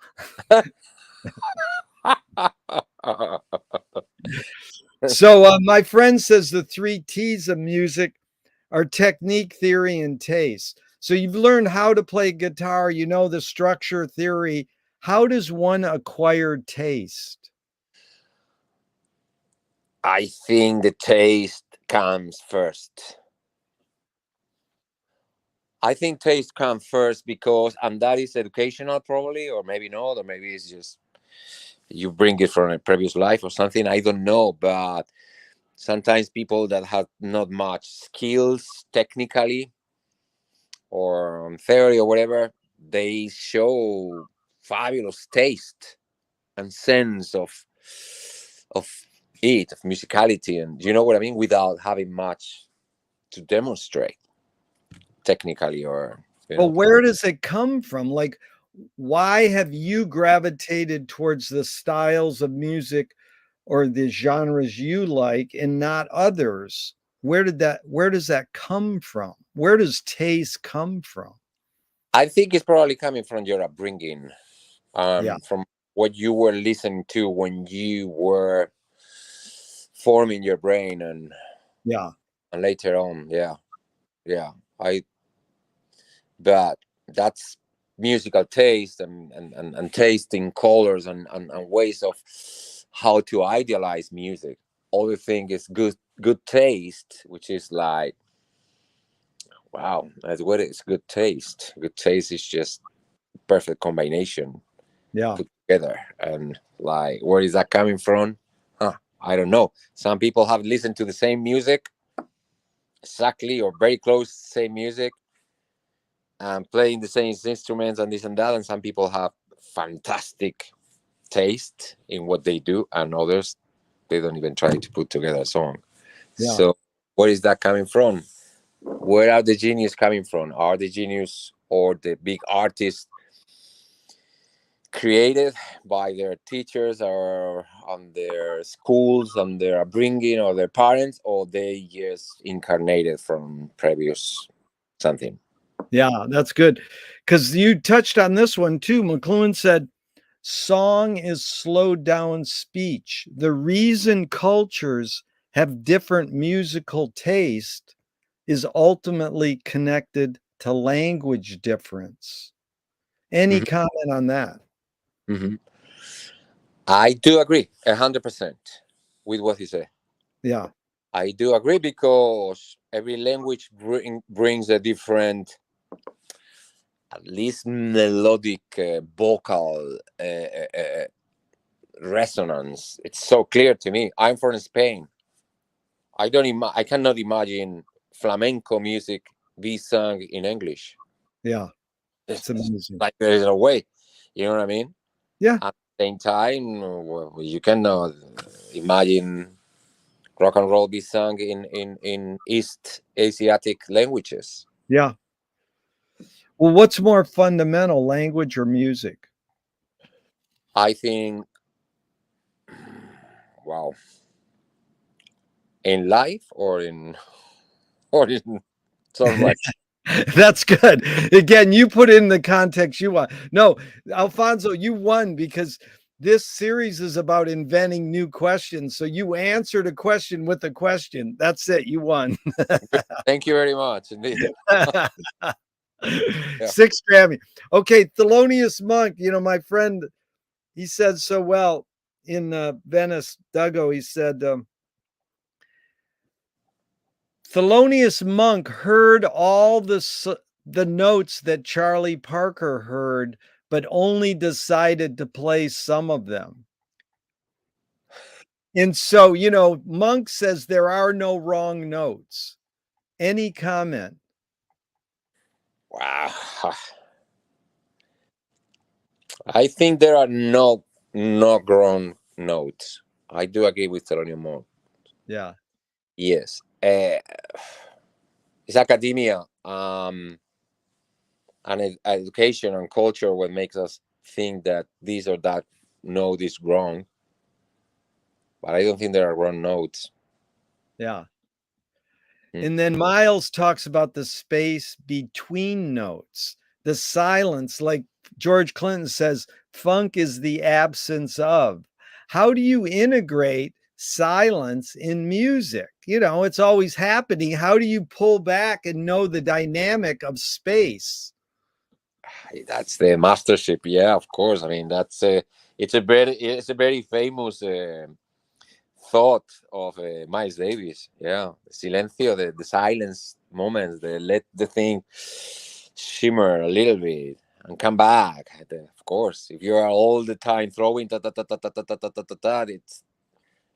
So my friend says the three T's of music are technique, theory, and taste. So you've learned how to play guitar, you know the structure, theory. How does one acquire taste? I think the taste comes first. I think taste comes first because, and that is educational probably, or maybe not, or maybe it's just you bring it from a previous life or something. I don't know, but sometimes people that have not much skills technically or on theory or whatever, they show fabulous taste and sense of of musicality, and you know what I mean, without having much to demonstrate technically or you Well, know. where does it come from? Like, why have you gravitated towards the styles of music or the genres you like and not others? Where does that come from? Where does taste come from? I think it's probably coming from your upbringing, Yeah. from what you were listening to when you were forming your brain, Yeah. and later on, yeah, yeah. I But that's musical taste, and tasting colors, and ways of how to idealize music. Other thing is good taste, which is like, wow, that's what is good taste. Good taste is just perfect combination Yeah. put together. And like, where is that coming from? Huh, I don't know. Some people have listened to the same music, exactly, or very close to the same music, and playing the same instruments and this and that. And some people have fantastic taste in what they do, and others, they don't even try to put together a song. Yeah. So where is that coming from? Where are the genius coming from? Are the genius or the big artists created by their teachers, or on their schools, on their upbringing, or their parents, or they just incarnated from previous something? Yeah, that's good. Because you touched on this one too. McLuhan said, song is slowed down speech. The reason cultures have different musical taste is ultimately connected to language difference. Any Hmm. comment on that? Hmm. I do agree 100% with what he said. Yeah. I do agree, because every language brings a different, at least melodic, vocal, resonance. It's so clear to me. I'm from Spain. I cannot imagine flamenco music be sung in English. Yeah. It's It's amazing. like there's no way. You know what I mean? Yeah. At the same time, well, you cannot imagine rock and roll be sung in East Asiatic languages. Yeah. Well, what's more fundamental, language or music? I think, wow, in life, or in sort of like, That's good. Again, you put in the context you want. No, Alfonso, you won because this series is about inventing new questions. So you answered a question with a question. That's it. You won. thank you very much indeed. Yeah. Six Grammy. Okay, Thelonious Monk, my friend, he said so well in Venice, Duggo. He said, Thelonious Monk heard all the notes that Charlie Parker heard, but only decided to play some of them. And so, Monk says there are no wrong notes. Any comment? Wow. I think there are no grown notes. I do agree with Thelonious Monk. Yeah. Yes. It's academia, and education and culture what makes us think that this or that note is wrong. But I don't think there are wrong notes. Yeah. Mm. And then Miles talks about the space between notes, the silence, like George Clinton says, funk is the absence of. How do you integrate silence in music? It's always happening. How do you pull back and know the dynamic of space? That's the mastership. Yeah, of course. I mean, it's a very famous thought of Miles Davis. Yeah, silencio, the silence moments, the let the thing shimmer a little bit and come back. Of course, if you are all the time throwing ta ta ta ta ta ta ta ta ta ta, ta, it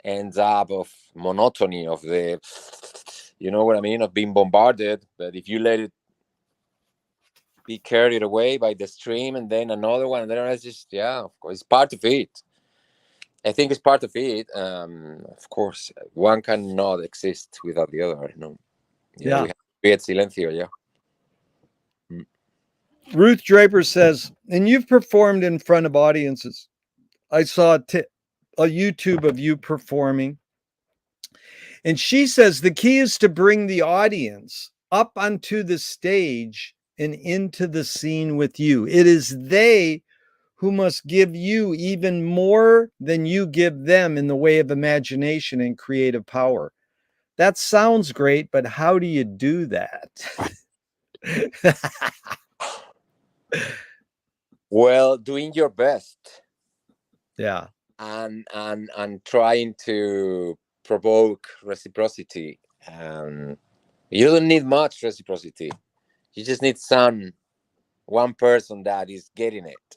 ends up of monotony of the, you know what I mean, of being bombarded. But if you let it be carried away by the stream, and then another one, and then it's just, yeah, of course, it's part of it. I think it's part of it. Of course, one cannot exist without the other. No, yeah, we Yeah. have to create silencio. Yeah. Mm. Ruth Draper says, and you've performed in front of audiences. I saw a YouTube of you performing. And she says the key is to bring the audience up onto the stage and into the scene with you. It is they who must give you even more than you give them in the way of imagination and creative power. That sounds great, but how do you do that? Well, doing your best Yeah. and trying to provoke reciprocity. You don't need much reciprocity. You just need one person that is getting it.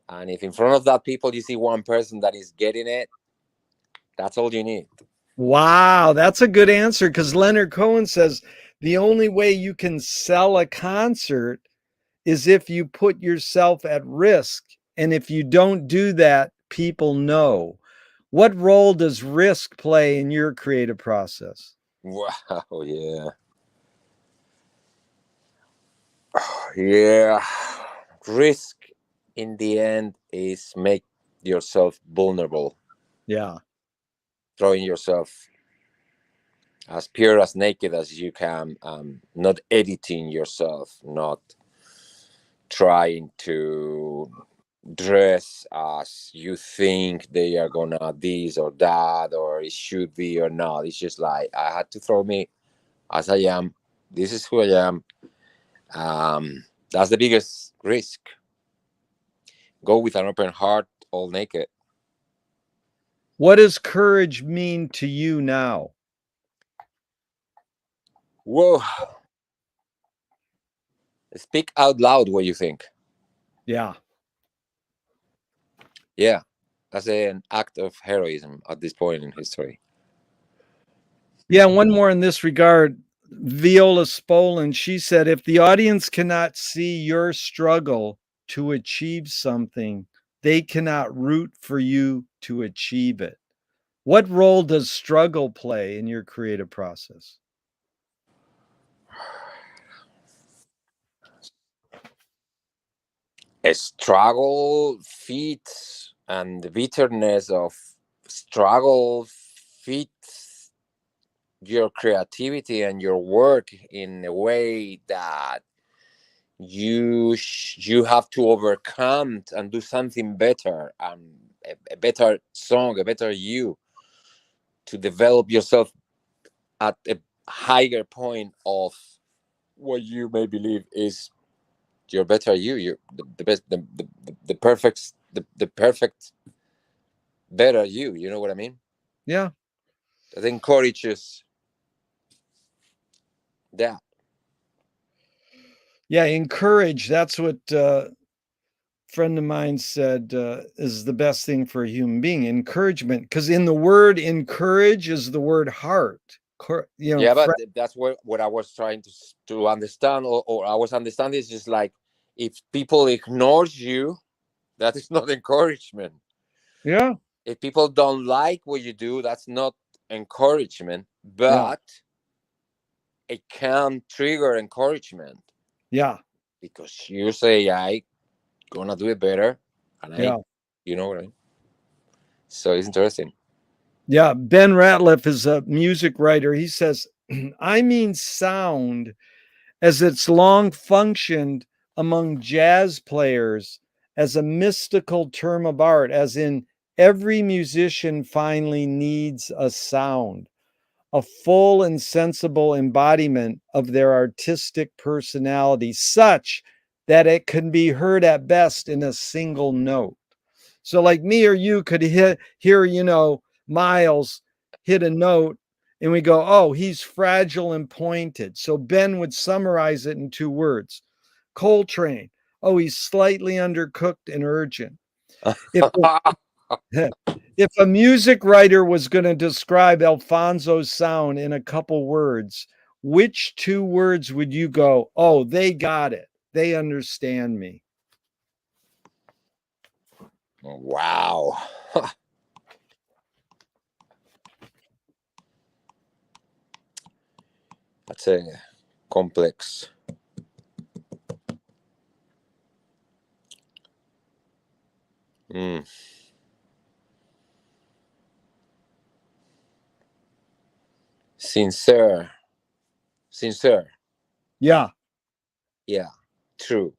And if in front of that people you see one person that is getting it, that's all you need. Wow, that's a good answer because Leonard Cohen says the only way you can sell a concert is if you put yourself at risk. And if you don't do that, people know. What role does risk play in your creative process? Wow, yeah. Yeah. Risk in the end is make yourself vulnerable, Yeah. throwing yourself as pure as naked as you can, not editing yourself, not trying to dress as you think they are gonna this or that or it should be or not. It's just like I had to throw me as I am. This is who I am. That's the biggest risk. Go with an open heart, all naked. What does courage mean to you now? Whoa! Speak out loud what you think. Yeah. Yeah, that's an act of heroism at this point in history. Yeah. One more in this regard. Viola Spolin, she said, if the audience cannot see your struggle to achieve something, they cannot root for you to achieve it. What role does struggle play in your creative process? A struggle feeds, and the bitterness of struggle feeds your creativity and your work in a way that you have to overcome and do something better, a better song, a better you, to develop yourself at a higher point of what you may believe is your better you, the best, the perfect, the perfect better you know what I mean? Yeah. That encourages that. Yeah. Encourage. That's what friend of mine said is the best thing for a human being, encouragement, because in the word encourage is the word heart. Yeah, but that's what I was trying to understand, or I was understanding is just like if people ignores you, that is not encouragement. Yeah. If people don't like what you do, that's not encouragement, Yeah. but it can trigger encouragement Yeah. because you say I gonna do it better, and Yeah. you know what I mean. So it's interesting. Yeah. Ben Ratliff is a music writer. He says, I mean sound as it's long functioned among jazz players as a mystical term of art, as in every musician finally needs a sound, a full and sensible embodiment of their artistic personality, such that it can be heard at best in a single note. So, like me or you could hear Miles hit a note and we go, oh, he's fragile and pointed. So, Ben would summarize it in 2 words: Coltrane, oh, he's slightly undercooked and urgent. If if a music writer was going to describe Alfonso's sound in a couple words, which 2 words would you go, oh, they got it. They understand me? Wow. That's a complex. Mm. Sincere. Sincere. Yeah. Yeah. True.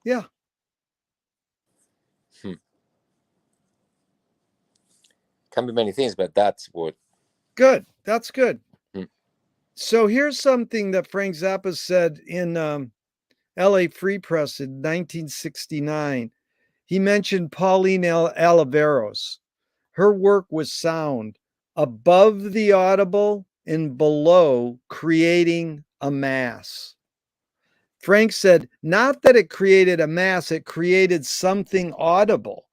Yeah. Hmm. Can be many things, but that's what. Good. That's good. Hmm. So here's something that Frank Zappa said in LA Free Press in 1969. He mentioned Pauline Oliveros. Her work was sound above the audible and below, creating a mass. Frank said, not that it created a mass, it created something audible.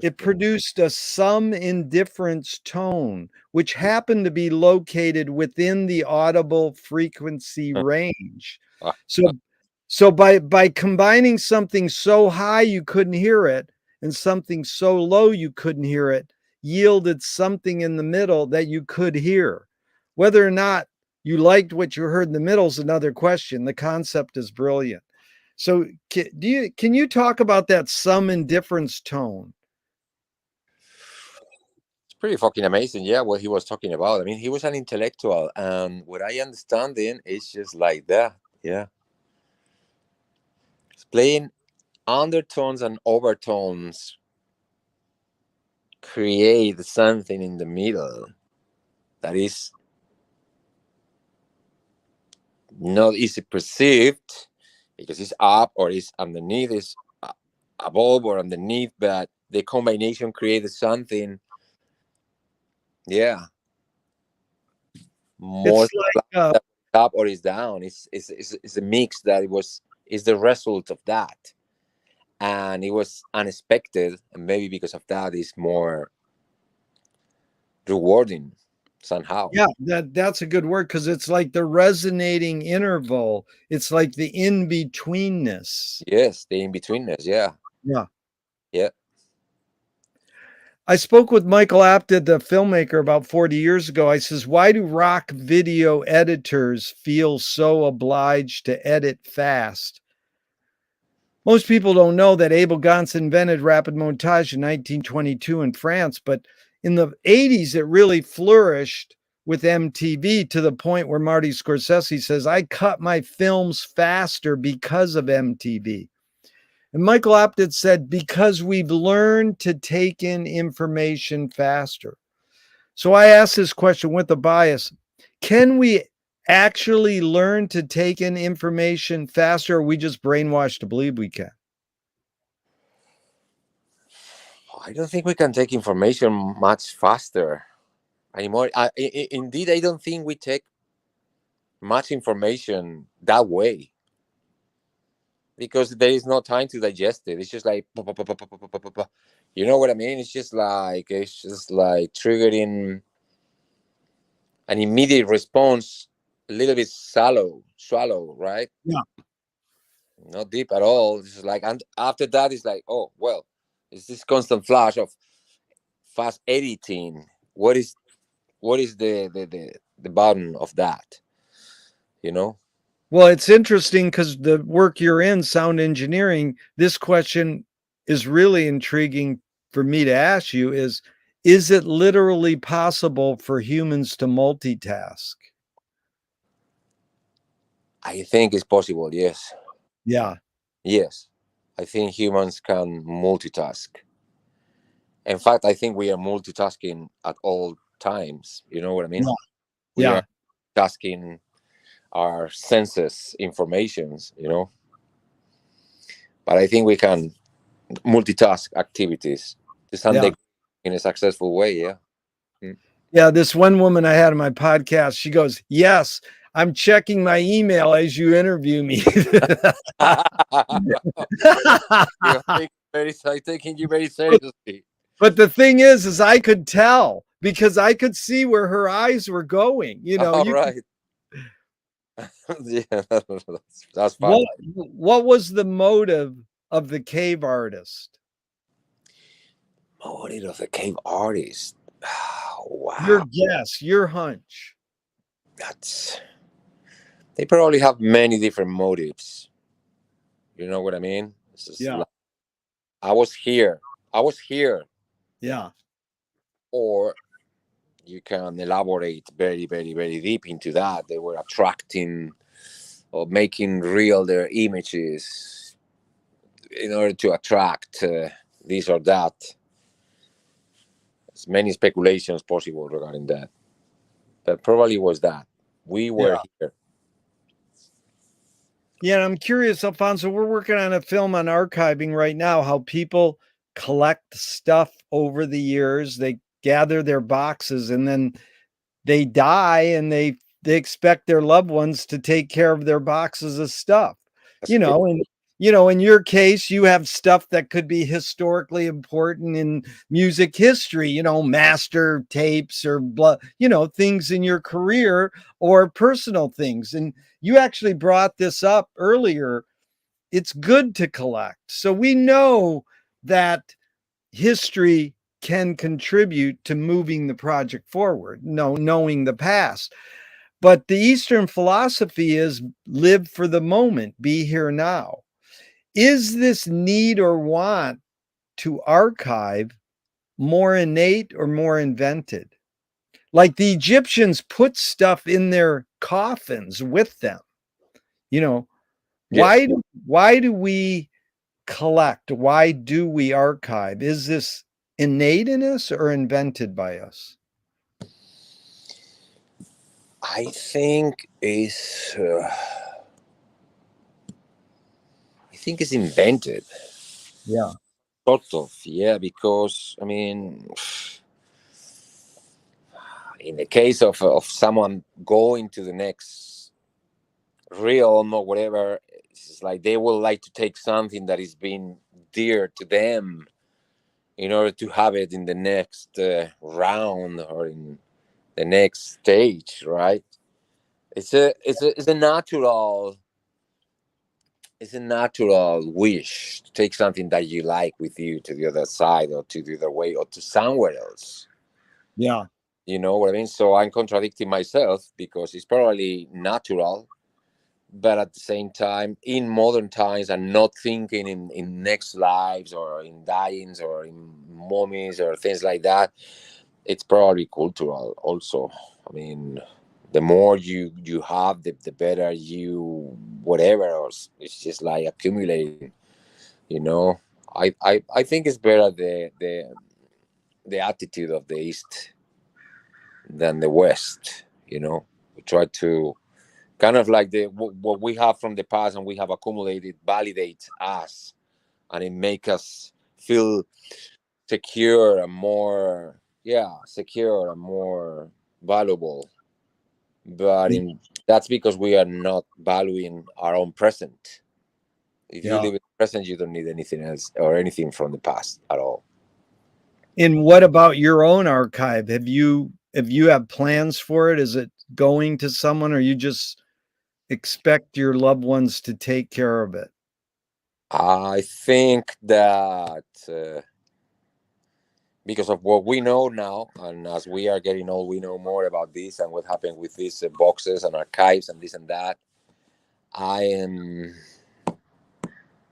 It produced a sum indifference tone, which happened to be located within the audible frequency range. So, so by combining something so high you couldn't hear it and something so low you couldn't hear it, yielded something in the middle that you could hear. Whether or not you liked what you heard in the middle is another question. The concept is brilliant. So, can you talk about that sum indifference tone? It's pretty fucking amazing. Yeah, what he was talking about. I mean, he was an intellectual, and what I understand in is just like that. Yeah, it's playing undertones and overtones create something in the middle that is not easy perceived because it's up or it's underneath, it's above or underneath, but the combination creates something. Yeah, more It's like up or is down. It's a mix that it was is the result of that, and it was unexpected, and maybe because of that, is more rewarding somehow. yeah, that's a good word because it's like the resonating interval. It's like the in-betweenness. Yes, the in betweenness. Yeah, Yeah. yeah. I spoke with Michael Apted, the filmmaker, about 40 years ago. I says, why do rock video editors feel so obliged to edit fast? Most people don't know that Abel Gance invented rapid montage in 1922 in France, but in the 80s, it really flourished with MTV to the point where Marty Scorsese says, I cut my films faster because of MTV. And Michael Apted said, because we've learned to take in information faster. So I asked this question with a bias. Can we actually learn to take in information faster, or are we just brainwashed to believe we can? I don't think we can take information much faster anymore. Indeed, I don't think we take much information that way because there is no time to digest it. It's just like, you know what I mean? It's just like triggering an immediate response, a little bit swallow, right? Yeah. Not deep at all. It's just like, and after that, it's like, oh well, it's this constant flash of fast editing. What is the bottom of that? You know? Well, it's interesting because the work you're in, sound engineering, this question is really intriguing for me to ask you is it literally possible for humans to multitask? I think it's possible. Yes, Yeah. yes. I think humans can multitask. In fact, I think we are multitasking at all times. You know what I mean? Yeah. We Yeah. are tasking our senses informations. But I think we can multitask activities to some Yeah. degree in a successful way. Yeah. Mm. Yeah. This one woman I had on my podcast, she goes, yes, I'm checking my email as you interview me. I'm taking you very seriously. But the thing is I could tell because I could see where her eyes were going. All right. Yeah, that's fun. What was the motive of the cave artist? Motive of a cave artist. Your Wow, guess, your hunch. that's. They probably have many different motives. You know what I mean? It's just Yeah. like, I was here. I was here, Yeah. or you can elaborate very, very, very deep into that. They were attracting or making real their images in order to attract this or that. As many speculations possible regarding that, but probably was that we were here. Yeah, I'm curious, Alfonso. We're working on a film on archiving right now, how people collect stuff over the years. They gather their boxes and then they die and they expect their loved ones to take care of their boxes of stuff. That's You true. know, and in your case, you have stuff that could be historically important in music history, master tapes or things in your career or personal things. And you actually brought this up earlier. It's good to collect. So we know that history can contribute to moving the project forward, knowing the past. But the Eastern philosophy is live for the moment, be here now. Is this need or want to archive more innate or more invented? Like the Egyptians put stuff in their coffins with them. You know, Yes. why do we collect? Why do we archive? Is this innate in us or invented by us? I think is I think it's invented. Yeah. Sort of, yeah, because I mean, in the case of someone going to the next realm or whatever, it's like they would like to take something that is being dear to them in order to have it in the next round or in the next stage, right? It's a natural wish to take something that you like with you to the other side or to the other way or to somewhere else. Yeah. You know what I mean? So I'm contradicting myself because it's probably natural, but at the same time, in modern times, I'm not thinking in next lives or in dyings or in mummies or things like that. It's probably cultural also. I mean, the more you have, the better you whatever else. It's just like accumulating. You know, I think it's better the attitude of the East than the West. You know, we try to kind of like what we have from the past and we have accumulated validates us and it make us feel secure and more secure and more valuable, but in that's because we are not valuing our own present. If you Yeah. live in the present, you don't need anything else or anything from the past at all. And what about your own archive? Have plans for it? Is it going to someone or you just expect your loved ones to take care of it? I think that because of what we know now, and as we are getting old, we know more about this and what happened with these boxes and archives and this and that. I am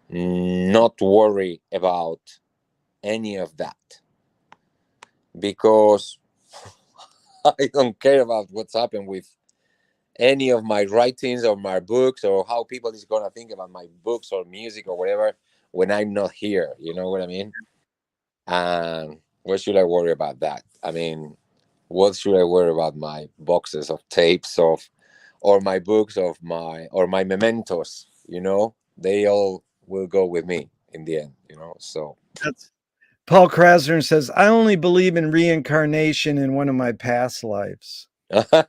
not worried about any of that because I don't care about what's happened with any of my writings or my books or how people is gonna think about my books or music or whatever when I'm not here. You know what I mean? And what should I worry about that? I mean, what should I worry about my boxes of tapes of or my books of my mementos? You know, they all will go with me in the end. You know, so. That's Paul Krasner says, I only believe in reincarnation in one of my past lives. There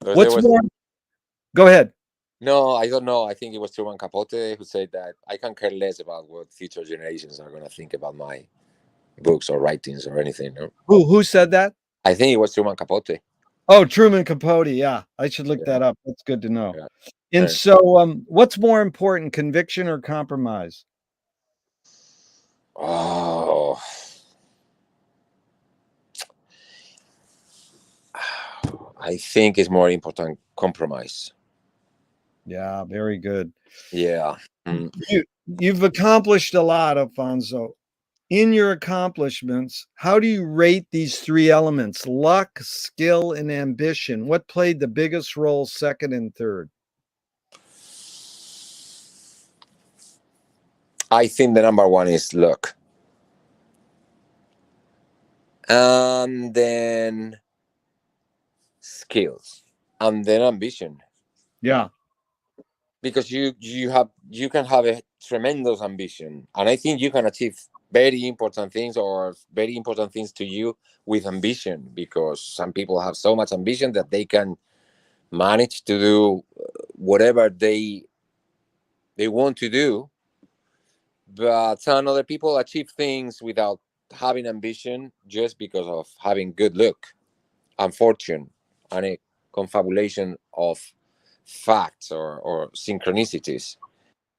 What's was more? Go ahead. no, I don't know. I think it was Truman Capote who said that I can care less about what future generations are going to think about my books or writings or anything. No? Who said that? I think it was Truman Capote. Oh, Truman Capote. Yeah, I should look Yeah, that up. That's good to know. yeah. And Yeah. so, what's more important, conviction or compromise? Oh, I think it's more important compromise. Yeah, very good. Yeah. Mm. You've accomplished a lot, Alfonso. In your accomplishments, how do you rate these three elements: luck, skill, and ambition? What played the biggest role, second and third? I think the number one is luck. And then skills. And then ambition. Yeah. Because you can have a tremendous ambition. And I think you can achieve very important things or very important things to you with ambition, because some people have so much ambition that they can manage to do whatever they want to do. But some other people achieve things without having ambition, just because of having good luck and fortune and a confabulation of facts or synchronicities.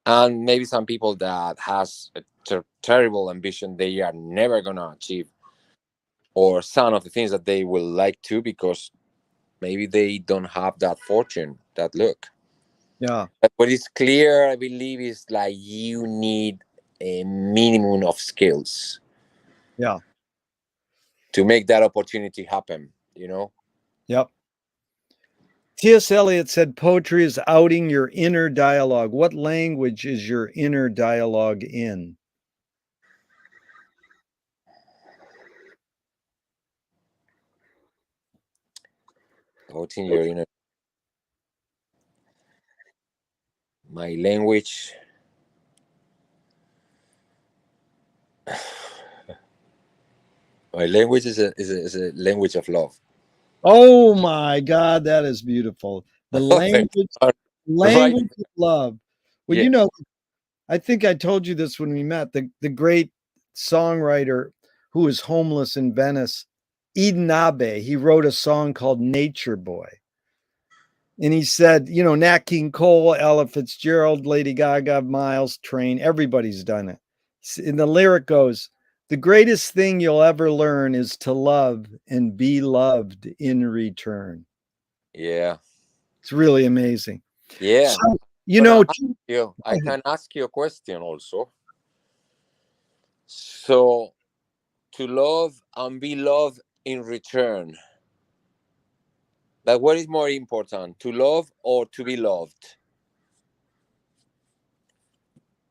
And maybe some people that has a terrible ambition, they are never gonna achieve or some of the things that they will like to, because maybe they don't have that fortune, that luck. Yeah. But what is clear, I believe, is like you need a minimum of skills Yeah. to make that opportunity happen, Yep. T.S. Eliot said poetry is outing your inner dialogue. What language is your inner dialogue in? Out in your inner. My language. My language is a language of love. Oh my God, that is beautiful. The Thank language, God. Right? language of love. Well, Yeah. I think I told you this when we met. The great songwriter who was homeless in Venice, Eden Abe, he wrote a song called Nature Boy. And he said, Nat King Cole, Ella Fitzgerald, Lady Gaga, Miles, Train, everybody's done it. And the lyric goes, the greatest thing you'll ever learn is to love and be loved in return. Yeah. It's really amazing. Yeah. So, I can ask you a question also. So, to love and be loved in return, like what is more important, to love or to be loved?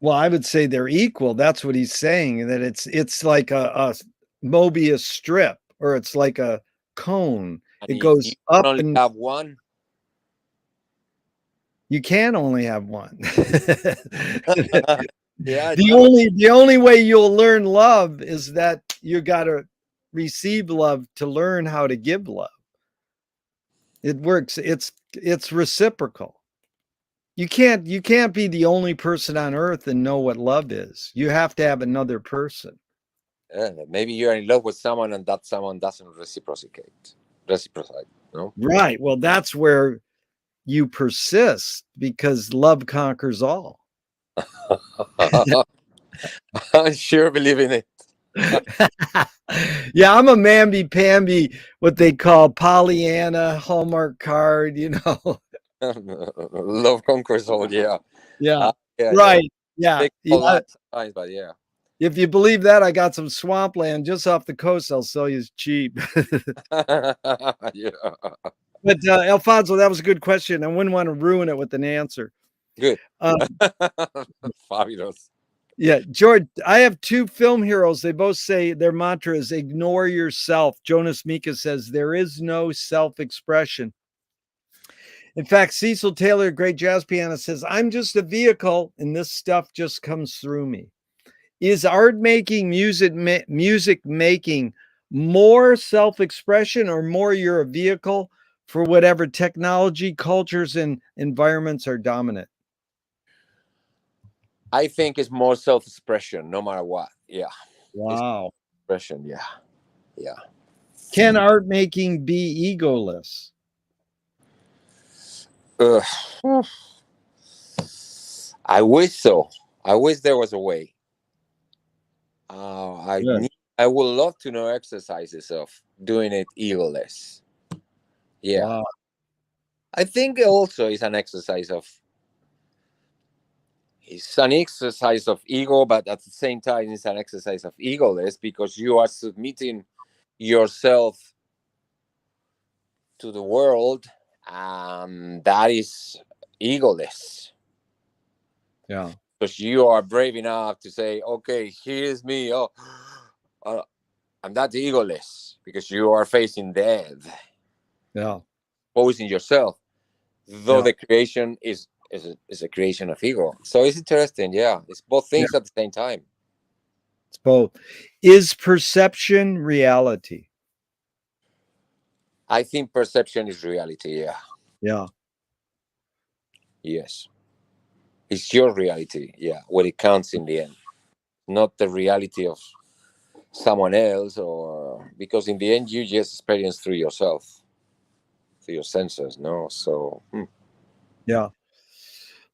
well, I would say they're equal. That's what he's saying, that it's like a Mobius strip, or it's like a cone. And It if you goes up only and have one, you can only have one. yeah, The only way you'll learn love is that you got to receive love to learn how to give love. It works. It's reciprocal. You can't be the only person on earth and know what love is. You have to have another person. maybe you're in love with someone and that someone doesn't reciprocate, no? Right. Well, that's where you persist, because love conquers all. I sure believe in it. Yeah, I'm a mamby-pamby, what they call Pollyanna Hallmark card. Love conquers all. Yeah. Yeah. Yeah. Right. Yeah. Take all Yeah. that sometimes, but yeah. If you believe that, I got some swampland just off the coast. I'll sell you cheap. Yeah. But Alfonso, that was a good question. I wouldn't want to ruin it with an answer. Good. Um, Fabulous. yeah, George, I have two film heroes. They both say their mantra is ignore yourself. Jonas Mika says there is no self-expression. In fact, Cecil Taylor, great jazz pianist, says, I'm just a vehicle and this stuff just comes through me. Is art making, music making more self-expression, or more you're a vehicle for whatever technology, cultures, and environments are dominant? I think it's more self-expression, no matter what. Yeah. It's Wow. expression. Yeah. Yeah. Can art making be egoless? Ugh. I wish so. I wish there was a way. Good. I would love to know exercises of doing it egoless. Yeah. Wow. I think also is an exercise of it's an exercise of ego, but at the same time, it's an exercise of egoless, because you are submitting yourself to the world, and that is egoless. Yeah. Because you are brave enough to say, okay, here's me. Oh, uh, and that's egoless, because you are facing death, Yeah. posing yourself, though Yeah. the creation is a creation of ego. So it's interesting. Yeah, it's both Yeah. things at the same time. It's both. Is perception reality? I think perception is reality. Yeah. Yeah. Yes. It's your reality. Yeah. What it counts in the end, not the reality of someone else, or because in the end you just experience through yourself, through your senses. No. So Yeah.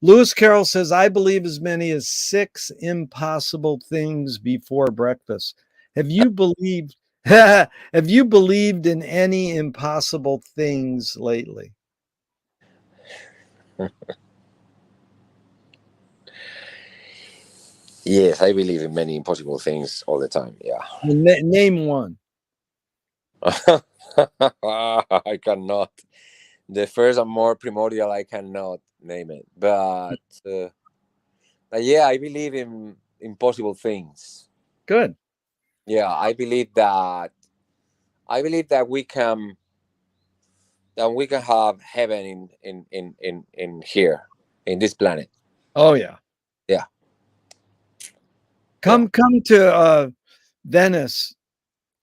Lewis Carroll says, I believe as many as 6 impossible things before breakfast. Have you believed have you believed in any impossible things lately? yes, I believe in many impossible things all the time. Yeah. Name one. I cannot. The first and more primordial, I cannot name it. But yeah, I believe in impossible things. Good. Yeah, I believe that we can have heaven in here, in this planet. Oh yeah. Yeah, yeah. Come to Venice,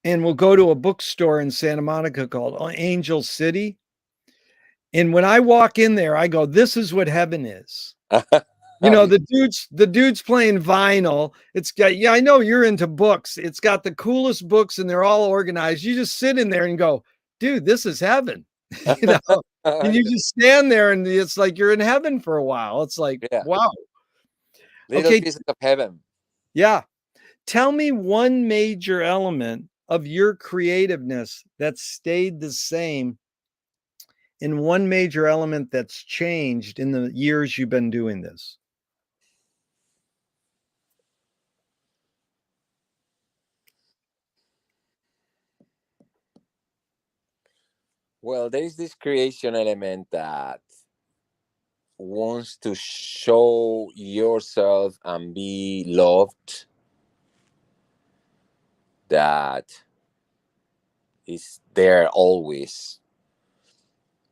and we'll go to a bookstore in Santa Monica called Angel City. And when I walk in there, I go, "This is what heaven is." You know, the dude's playing vinyl. It's got, yeah, I know you're into books. It's got the coolest books, and they're all organized. You just sit in there and go, "Dude, this is heaven." You know, and you just stand there, and it's like you're in heaven for a while. It's like, Yeah, wow. little Okay, pieces of heaven. yeah. Tell me one major element of your creativeness that stayed the same, and one major element that's changed in the years you've been doing this. Well, there is this creation element that wants to show yourself and be loved, that is there always,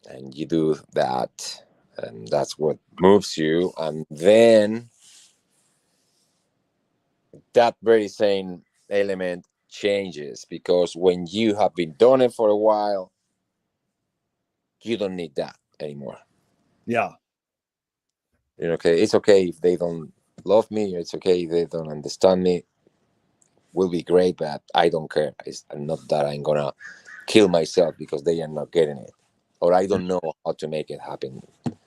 and you do that, and that's what moves you. And then that very same element changes, because when you have been doing it for a while, you don't need that anymore. Yeah. Okay, it's okay if they don't love me, it's okay if they don't understand me, will be great, but I don't care. It's not that I'm gonna kill myself because they are not getting it, or I don't know how to make it happen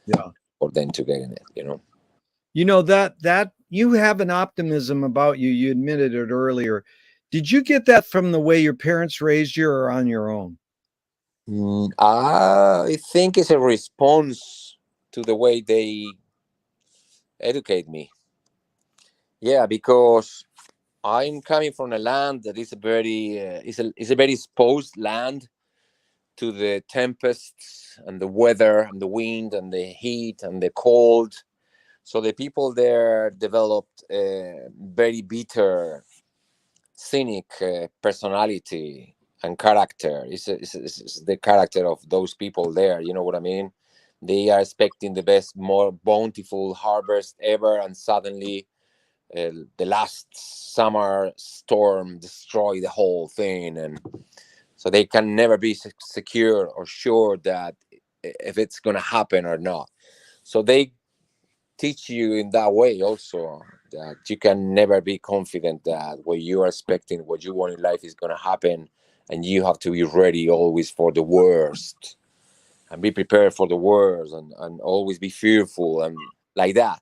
Yeah. for them to get in it. You know that you have an optimism about you. You admitted it earlier. Did you get that from the way your parents raised you or on your own? I think it's a response to the way they educate me. Yeah, because I'm coming from a land that is a very is a very exposed land to the tempests and the weather and the wind and the heat and the cold. So the people there developed a very bitter, cynic personality and character. It's the character of those people there. You know what I mean? They are expecting the best, more bountiful harvest ever, and suddenly the last summer storm destroy the whole thing, and so they can never be secure or sure that if it's going to happen or not. So they teach you in that way also, that you can never be confident that what you are expecting, what you want in life is going to happen, and you have to be ready always for the worst, and be prepared for the worst, and always be fearful and like that.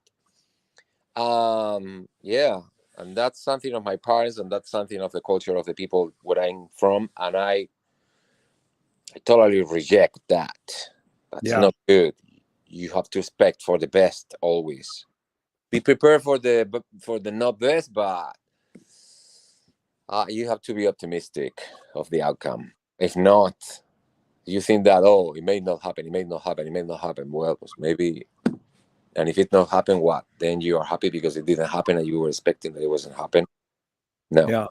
Yeah, and that's something of my parents, and that's something of the culture of the people where I'm from, and I totally reject that. That's Yeah. not good. You have to expect for the best always. be prepared for the not best, but you have to be optimistic of the outcome. If not, you think that, oh, it may not happen, it may not happen, it may not happen. Well, maybe, and if it not happen, what? Then you are happy because it didn't happen and you were expecting that it wasn't happen. No, Yeah.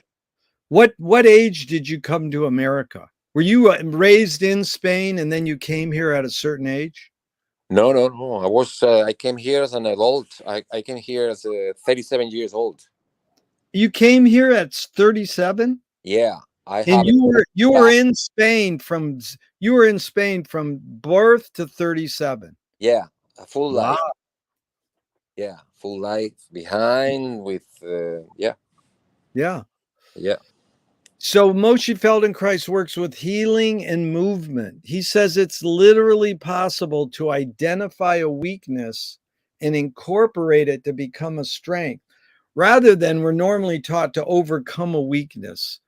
What age did you come to America? Were you raised in Spain and then you came here at a certain age? no, no, no. I came here as an adult. I came here as 37 years old. You came here at 37? Yeah, I And have you were back. in Spain from birth to 37. Yeah, a full Wow. life. Yeah, full life behind with yeah, Yeah. yeah. So Moshe Feldenkrais works with healing and movement. He says it's literally possible to identify a weakness and incorporate it to become a strength, rather than we're normally taught to overcome a weakness.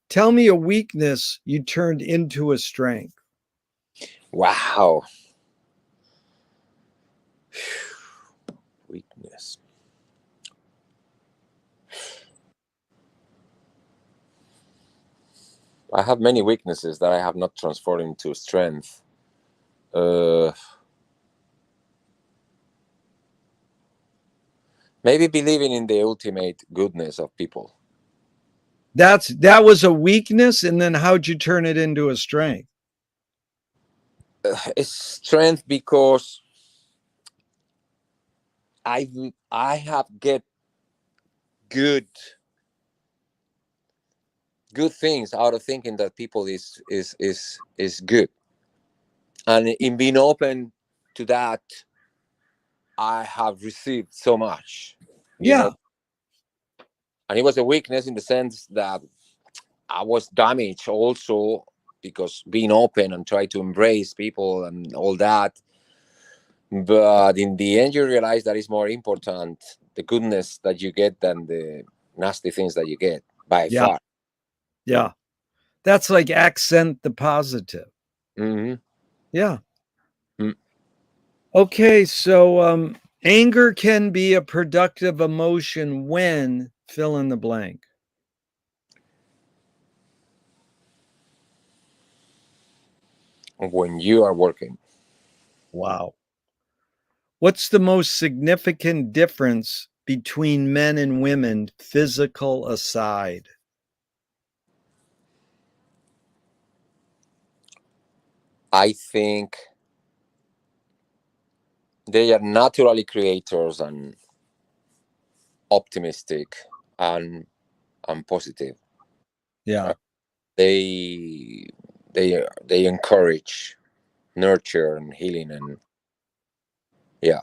Tell me a weakness you turned into a strength. Wow. Weakness. I have many weaknesses that I have not transformed into strength. Uh, Maybe believing in the ultimate goodness of people. That was a weakness, and then how'd you turn it into a strength? It's strength because I have get good good things out of thinking that people is good, and in being open to that, I have received so much, you know. Yeah, And it was a weakness in the sense that I was damaged also because being open and try to embrace people and all that. But in the end, you realize that it's more important the goodness that you get than the nasty things that you get by yeah, far. yeah. That's like accent the positive. Hmm. Yeah. Okay, so anger can be a productive emotion when fill in the blank. When you are working, Wow. What's the most significant difference between men and women, physical aside? I think they are naturally creators and optimistic and positive. Yeah, They they encourage nurture and healing, and yeah,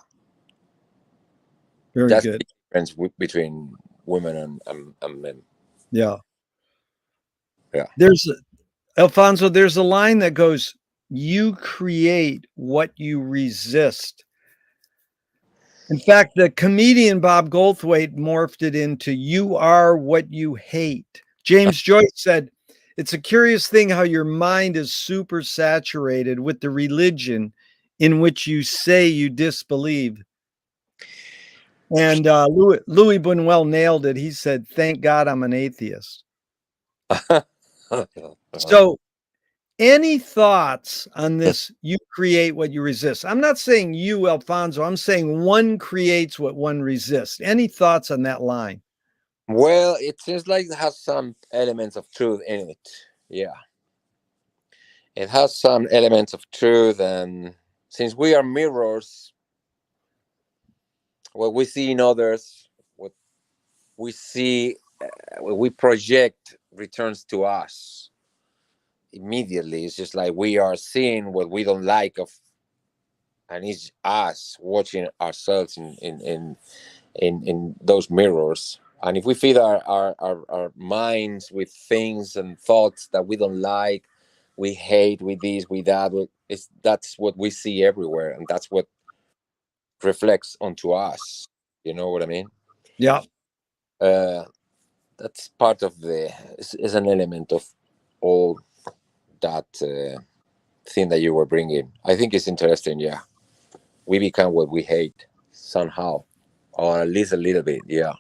very that's good. the difference between women and men. Yeah. Yeah. There's Alfonso, there's a line that goes, you create what you resist. In fact, the comedian Bob Goldthwait morphed it into you are what you hate. James Joyce said, it's a curious thing how your mind is super saturated with the religion in which you say you disbelieve. And Louis Buñuel nailed it. He said, thank God I'm an atheist. So, any thoughts on this? You create what you resist. I'm not saying you, Alfonso. I'm saying one creates what one resists. Any thoughts on that line? Well, it seems like it has some elements of truth in it. Yeah, it has some elements of truth, and since we are mirrors, what we see in others, what we see, what we project returns to us immediately. It's just like we are seeing what we don't like of, and it's us watching ourselves in those mirrors. And if we feed our minds with things and thoughts that we don't like, we hate, with this, with that, that's what we see everywhere, and that's what reflects onto us. You know what I mean? Yeah. Uh, that's part of is an element of all that thing that you were bringing. I think it's interesting. Yeah, we become what we hate somehow. or at least a little bit. Yeah.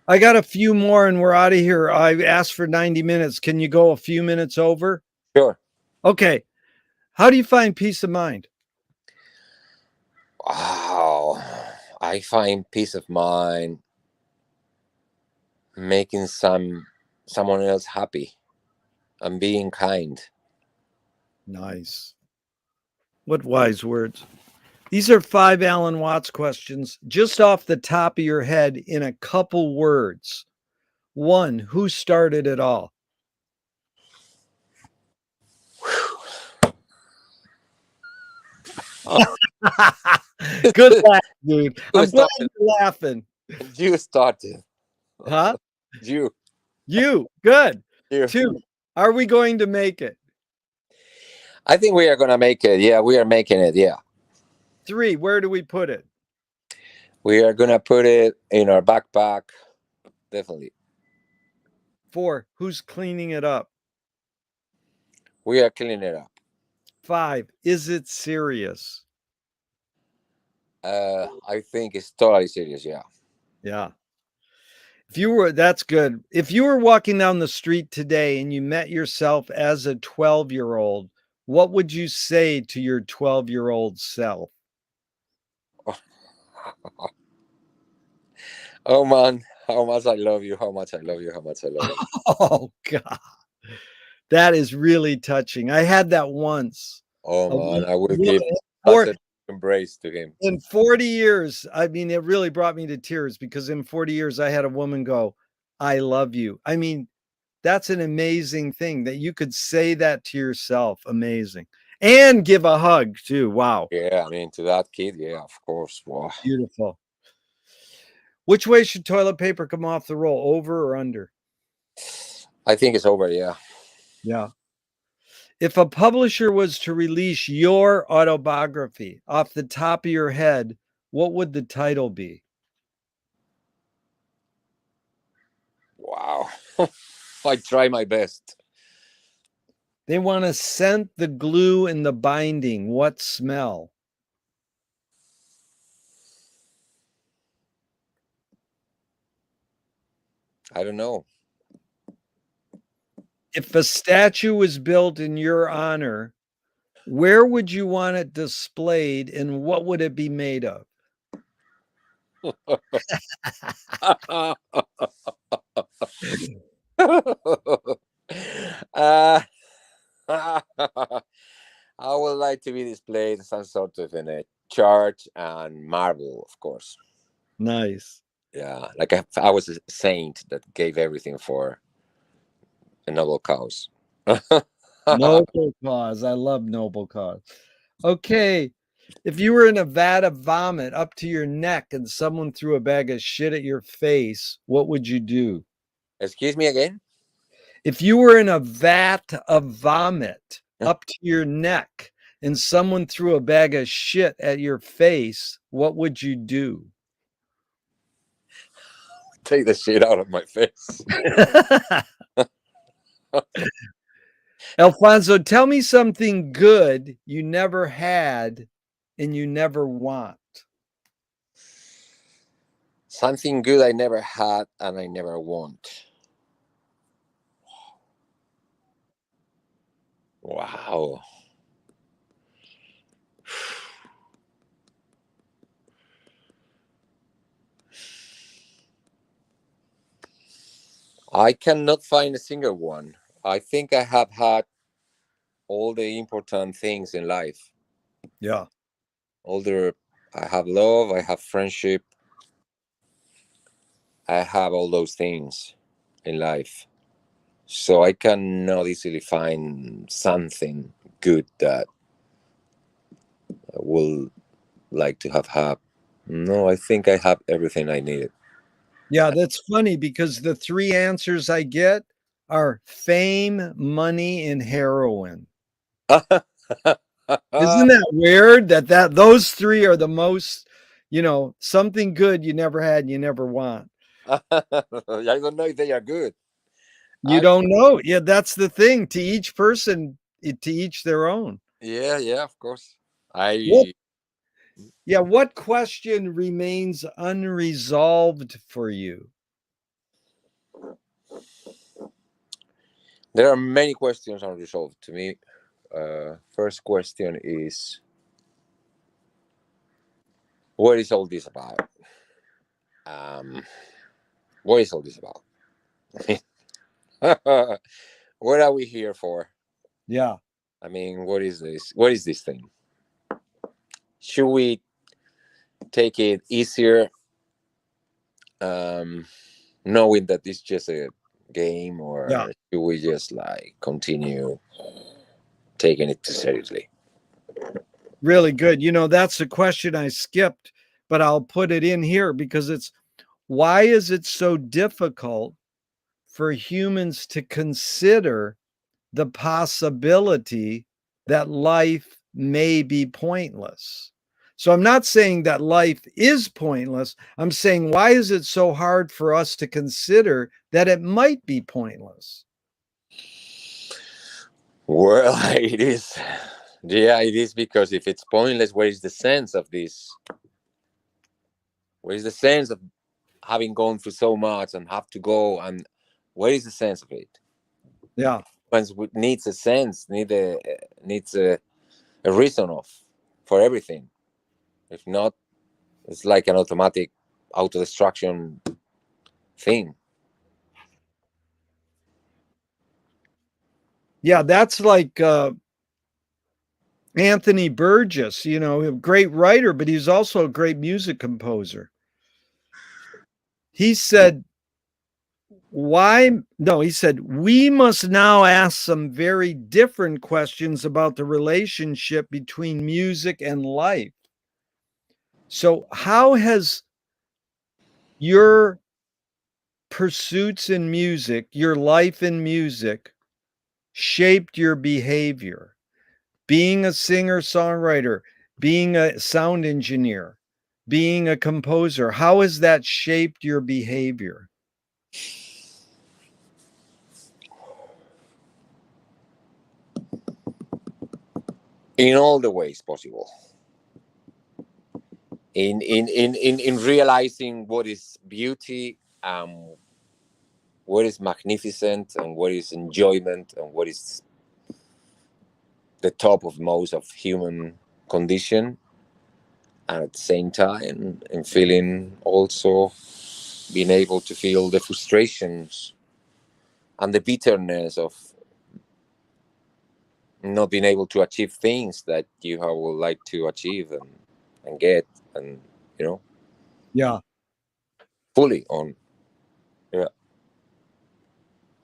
I got a few more and we're out of here. I asked for 90 minutes. Can you go a few minutes over? Sure. Okay. How do you find peace of mind? Wow. I find peace of mind making someone else happy and being kind. Nice. What wise words. These are 5 Alan Watts questions just off the top of your head in a couple words. 1, who started it all? Good laugh, dude. I'm glad you're laughing. You started. Huh? You. You. Good. You. 2, are we going to make it? I think we are gonna make it. Yeah, we are making it. Yeah. 3, where do we put it? We are gonna put it in our backpack. Definitely. 4, who's cleaning it up? We are cleaning it up. 5, is it serious? I think it's totally serious. Yeah. Yeah. That's good. If you were walking down the street today and you met yourself as a 12-year-old, what would you say to your 12-year-old self? Oh man, how much I love you, how much I love you, how much I love you. Oh God. That is really touching. I had that once. Oh A man, I would woman give for- such an embrace to him. in 40 years, I mean, it really brought me to tears because in 40 years, I had a woman go, I love you. I mean, that's an amazing thing that you could say that to yourself. Amazing. And give a hug too. Wow. Yeah, I mean to that kid, yeah, of course. Wow. Beautiful. Which way should toilet paper come off the roll, over or under? I think it's over, yeah. Yeah. If a publisher was to release your autobiography off the top of your head, what would the title be? Wow. I try my best. They want to scent the glue and the binding. What smell? I don't know. If a statue was built in your honor, where would you want it displayed and what would it be made of? uh, I would like to be displayed some sort of in a church and marble, of course. Nice. Yeah, like I was a saint that gave everything for a noble cause. Noble cause. I love noble cause. Okay. If you were in a vat of vomit up to your neck and someone threw a bag of shit at your face, what would you do? Excuse me again? If you were in a vat of vomit up to your neck and someone threw a bag of shit at your face, what would you do? Take the shit out of my face. Alfonso, tell me something good you never had and you never want. Something good I never had and I never want. Wow. I cannot find a single one. I think I have had all the important things in life. Yeah. I have love, I have friendship, I have all those things in life. So I cannot easily find something good that I will like to have had. No, I think I have everything I needed. Yeah, that's funny because the 3 answers I get are fame, money, and heroin. Isn't that weird that those 3 are the most, something good you never had and you never want? I don't know if they are good. You don't know. Yeah, that's the thing. To each person, to each their own. Yeah, of course. I Yeah, what question remains unresolved for you? There are many questions unresolved to me. First question is, what is all this about? Um, what is all this about? What are we here for? Yeah. I mean, what is this? What is this thing? Should we take it easier, um, knowing that it's just a game, Yeah. or should we just like continue taking it too seriously? Really good. You know, that's a question I skipped, but I'll put it in here because it's why is it so difficult for humans to consider the possibility that life may be pointless? So I'm not saying that life is pointless. I'm saying, why is it so hard for us to consider that it might be pointless? Well, it is. Yeah, it is, because if it's pointless, where is the sense of this? Where is the sense of having gone through so much and have to go? And where is the sense of it? Yeah. Once needs a sense, needs a reason of for everything. If not, it's like an automatic auto destruction thing. Yeah, that's like Anthony Burgess, you know, a great writer, but he's also a great music composer. He said, why? No, he said, we must now ask some very different questions about the relationship between music and life. So, how has your pursuits in music, your life in music, shaped your behavior? Being a singer songwriter, being a sound engineer, being a composer, how has that shaped your behavior? In all the ways possible. In realizing what is beauty, what is magnificent, and what is enjoyment, and what is the top of most of human condition, and at the same time, and feeling also, being able to feel the frustrations and the bitterness of not being able to achieve things that you would like to achieve, and get, and you know Yeah. fully on. Yeah.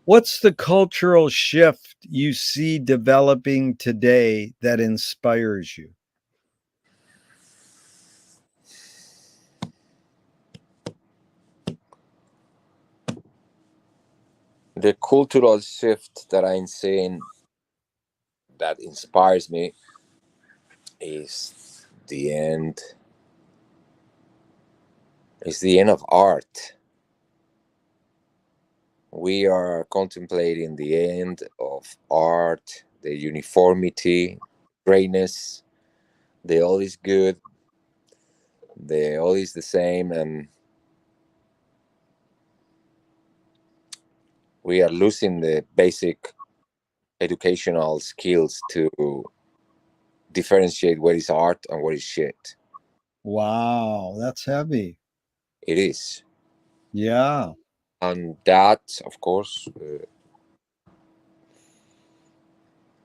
What's the cultural shift you see developing today that inspires you? The cultural shift that I'm seeing that inspires me is the end of art. We are contemplating the end of art, the uniformity, greatness, the all is good, the all is the same, and we are losing the basic educational skills to differentiate what is art and what is shit. Wow, that's heavy. It is. Yeah. And that, of course,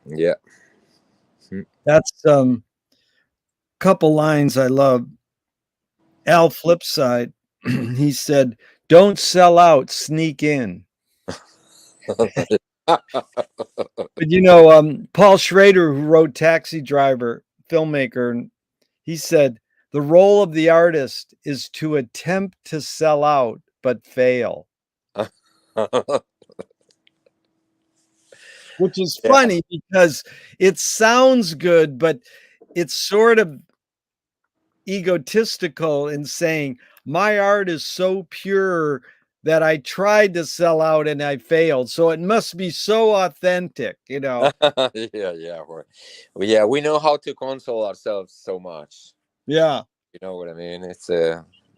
yeah. That's couple lines I love. Al Flipside, he said, "Don't sell out, sneak in." But you know, Paul Schrader, who wrote Taxi Driver, filmmaker, he said, the role of the artist is to attempt to sell out but fail, which is Yeah. funny because it sounds good, but it's sort of egotistical in saying, my art is so pure that I tried to sell out and I failed. So it must be so authentic, you know? Yeah, yeah, right. Well, yeah, we know how to console ourselves so much. Yeah. You know what I mean? It's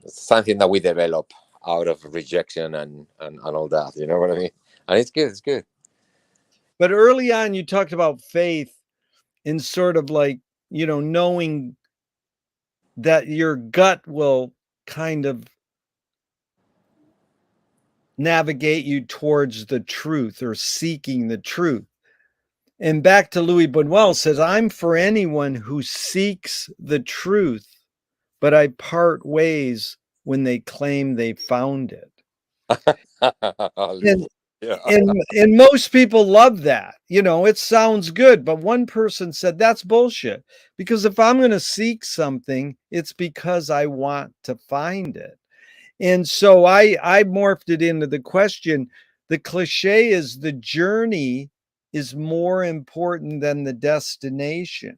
something that we develop out of rejection and all that. You know what I mean? And it's good. It's good. But early on, you talked about faith in sort of like, knowing that your gut will kind of navigate you towards the truth or seeking the truth. And back to Louis Buñuel says, I'm for anyone who seeks the truth, but I part ways when they claim they found it. And Yeah. and most people love that. It sounds good, but one person said that's bullshit. Because if I'm going to seek something, it's because I want to find it. And so I morphed it into the question. The cliche is the journey is more important than the destination.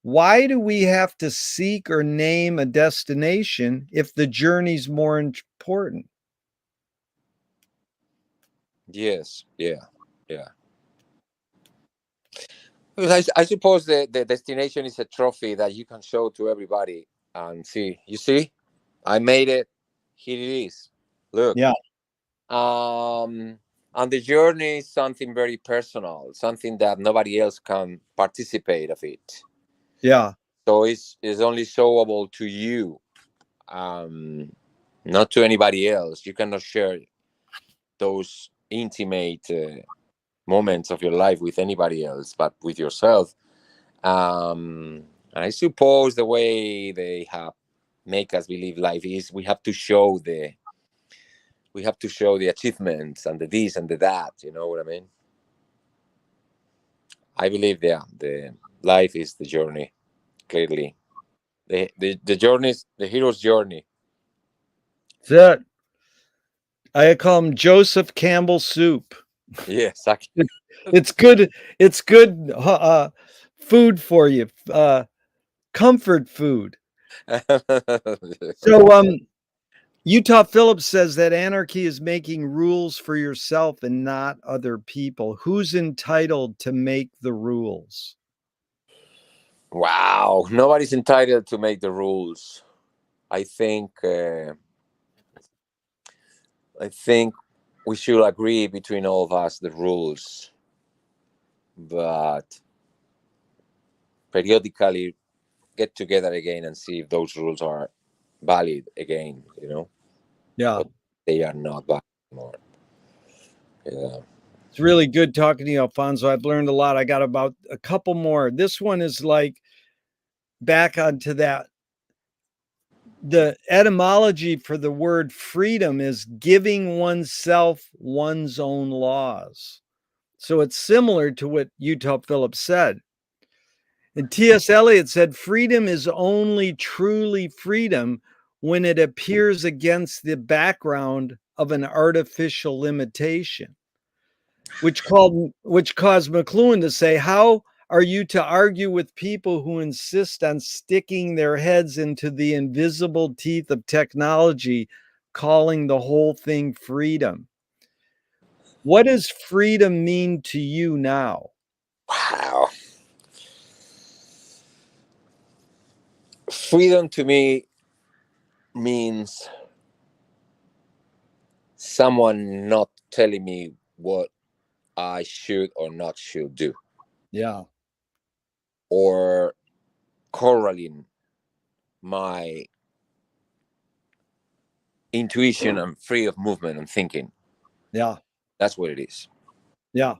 Why do we have to seek or name a destination if the journey's more important? Yes. Yeah. Yeah. Because I suppose the destination is a trophy that you can show to everybody and see. You see, I made it. Here it is. Look. Yeah, And the journey is something very personal, something that nobody else can participate of it. yeah, So it's only showable to you, um, not to anybody else. You cannot share those intimate moments of your life with anybody else, but with yourself. And I suppose the way they have make us believe life is we have to show the achievements and the this and the that. You know what I mean? I believe the life is the journey. Clearly, the journey is the hero's journey. that's it. I call him Joseph Campbell Soup. Yes, I It- It's good. It's good food for you. Comfort food. So Utah Phillips says that anarchy is making rules for yourself and not other people. Who's entitled to make the rules? wow, nobody's entitled to make the rules. I think I think we should agree between all of us the rules, but periodically get together again and see if those rules are valid again. You know, Yeah. or they are not valid anymore. Yeah. It's really good talking to you, Alfonso. I've learned a lot. I got about a couple more. This one is like back onto that. The etymology for the word freedom is giving oneself one's own laws. So it's similar to what Utah Phillips said. And T.S. Eliot said, freedom is only truly freedom when it appears against the background of an artificial limitation, which caused McLuhan to say, how are you to argue with people who insist on sticking their heads into the invisible teeth of technology, calling the whole thing freedom? What does freedom mean to you now? Wow. Freedom to me means someone not telling me what I should or not should do, Yeah. or corralling my intuition and free of movement and thinking. Yeah. That's what it is. Yeah.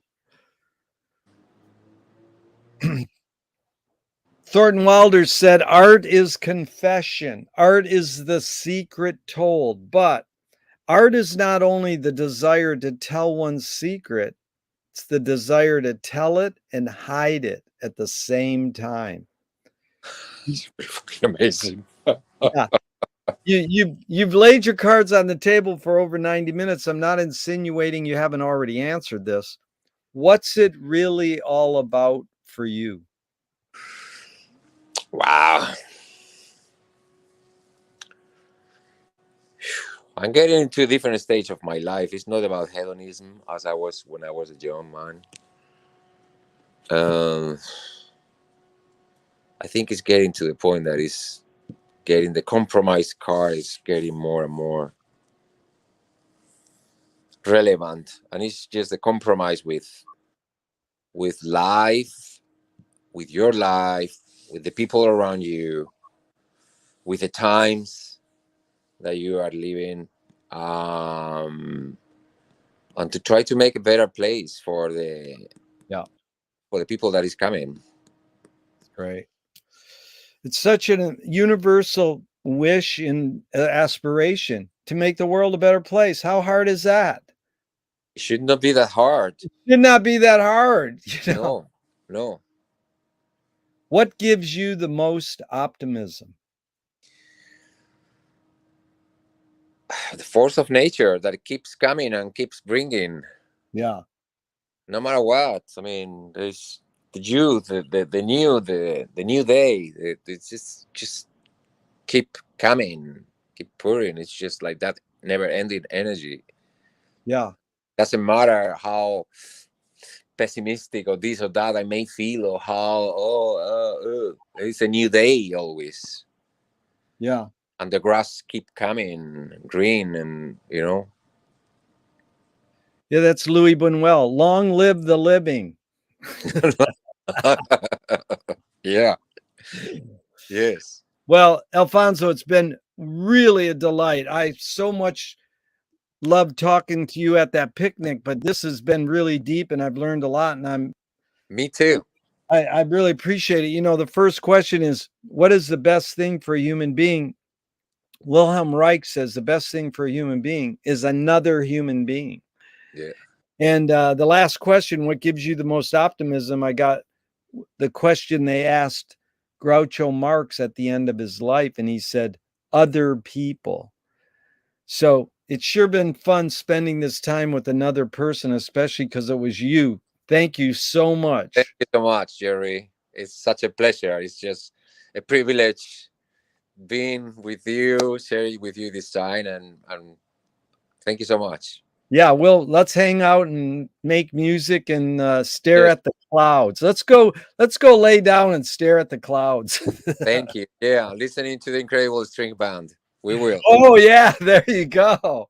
Thornton Wilder said, art is confession. Art is the secret told. But art is not only the desire to tell one's secret, it's the desire to tell it and hide it at the same time. It's fucking amazing. Yeah. You've laid your cards on the table for over 90 minutes. I'm not insinuating you haven't already answered this. What's it really all about for you? Wow. I'm getting into a different stage of my life. It's not about hedonism as I was when I was a young man. Um, I think it's getting to the point that is getting the compromise card is getting more and more relevant, and it's just a compromise with life, with your life, with the people around you, with the times that you are living, and to try to make a better place for the people that is coming. Right. It's such a universal wish and aspiration to make the world a better place. How hard is that? It should not be that hard. It should not be that hard. You know? No. What gives you the most optimism? The force of nature that keeps coming and keeps bringing. Yeah. No matter what. I mean, there's the youth, the new day. It's just keep coming, keep pouring. It's just like that never-ending energy. Yeah. Doesn't matter how pessimistic or this or that I may feel, or how it's a new day always. Yeah. And the grass keep coming green, and Yeah, that's Louis Buñuel. Long live the living. Yeah. Yes. Well, Alfonso, it's been really a delight. I so much loved talking to you at that picnic, but this has been really deep and I've learned a lot, and Me too. I really appreciate it. You know, the first question is, what is the best thing for a human being? Wilhelm Reich says the best thing for a human being is another human being. Yeah. And the last question, what gives you the most optimism? I got the question they asked Groucho Marx at the end of his life, and he said, other people. So it's sure been fun spending this time with another person, especially because it was you. Thank you so much. Thank you so much, Jerry. It's such a pleasure. It's just a privilege being with you, sharing with you this time, and thank you so much. Yeah, well, let's hang out and make music and stare Yes. at the clouds. Let's go lay down and stare at the clouds. Thank you. Yeah, listening to the incredible string band. We will. Oh yeah, there you go.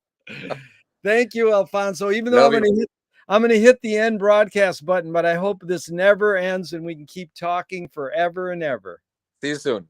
Thank you, Alfonso. Even though Love you. I'm gonna hit the end broadcast button, but I hope this never ends and we can keep talking forever and ever. See you soon.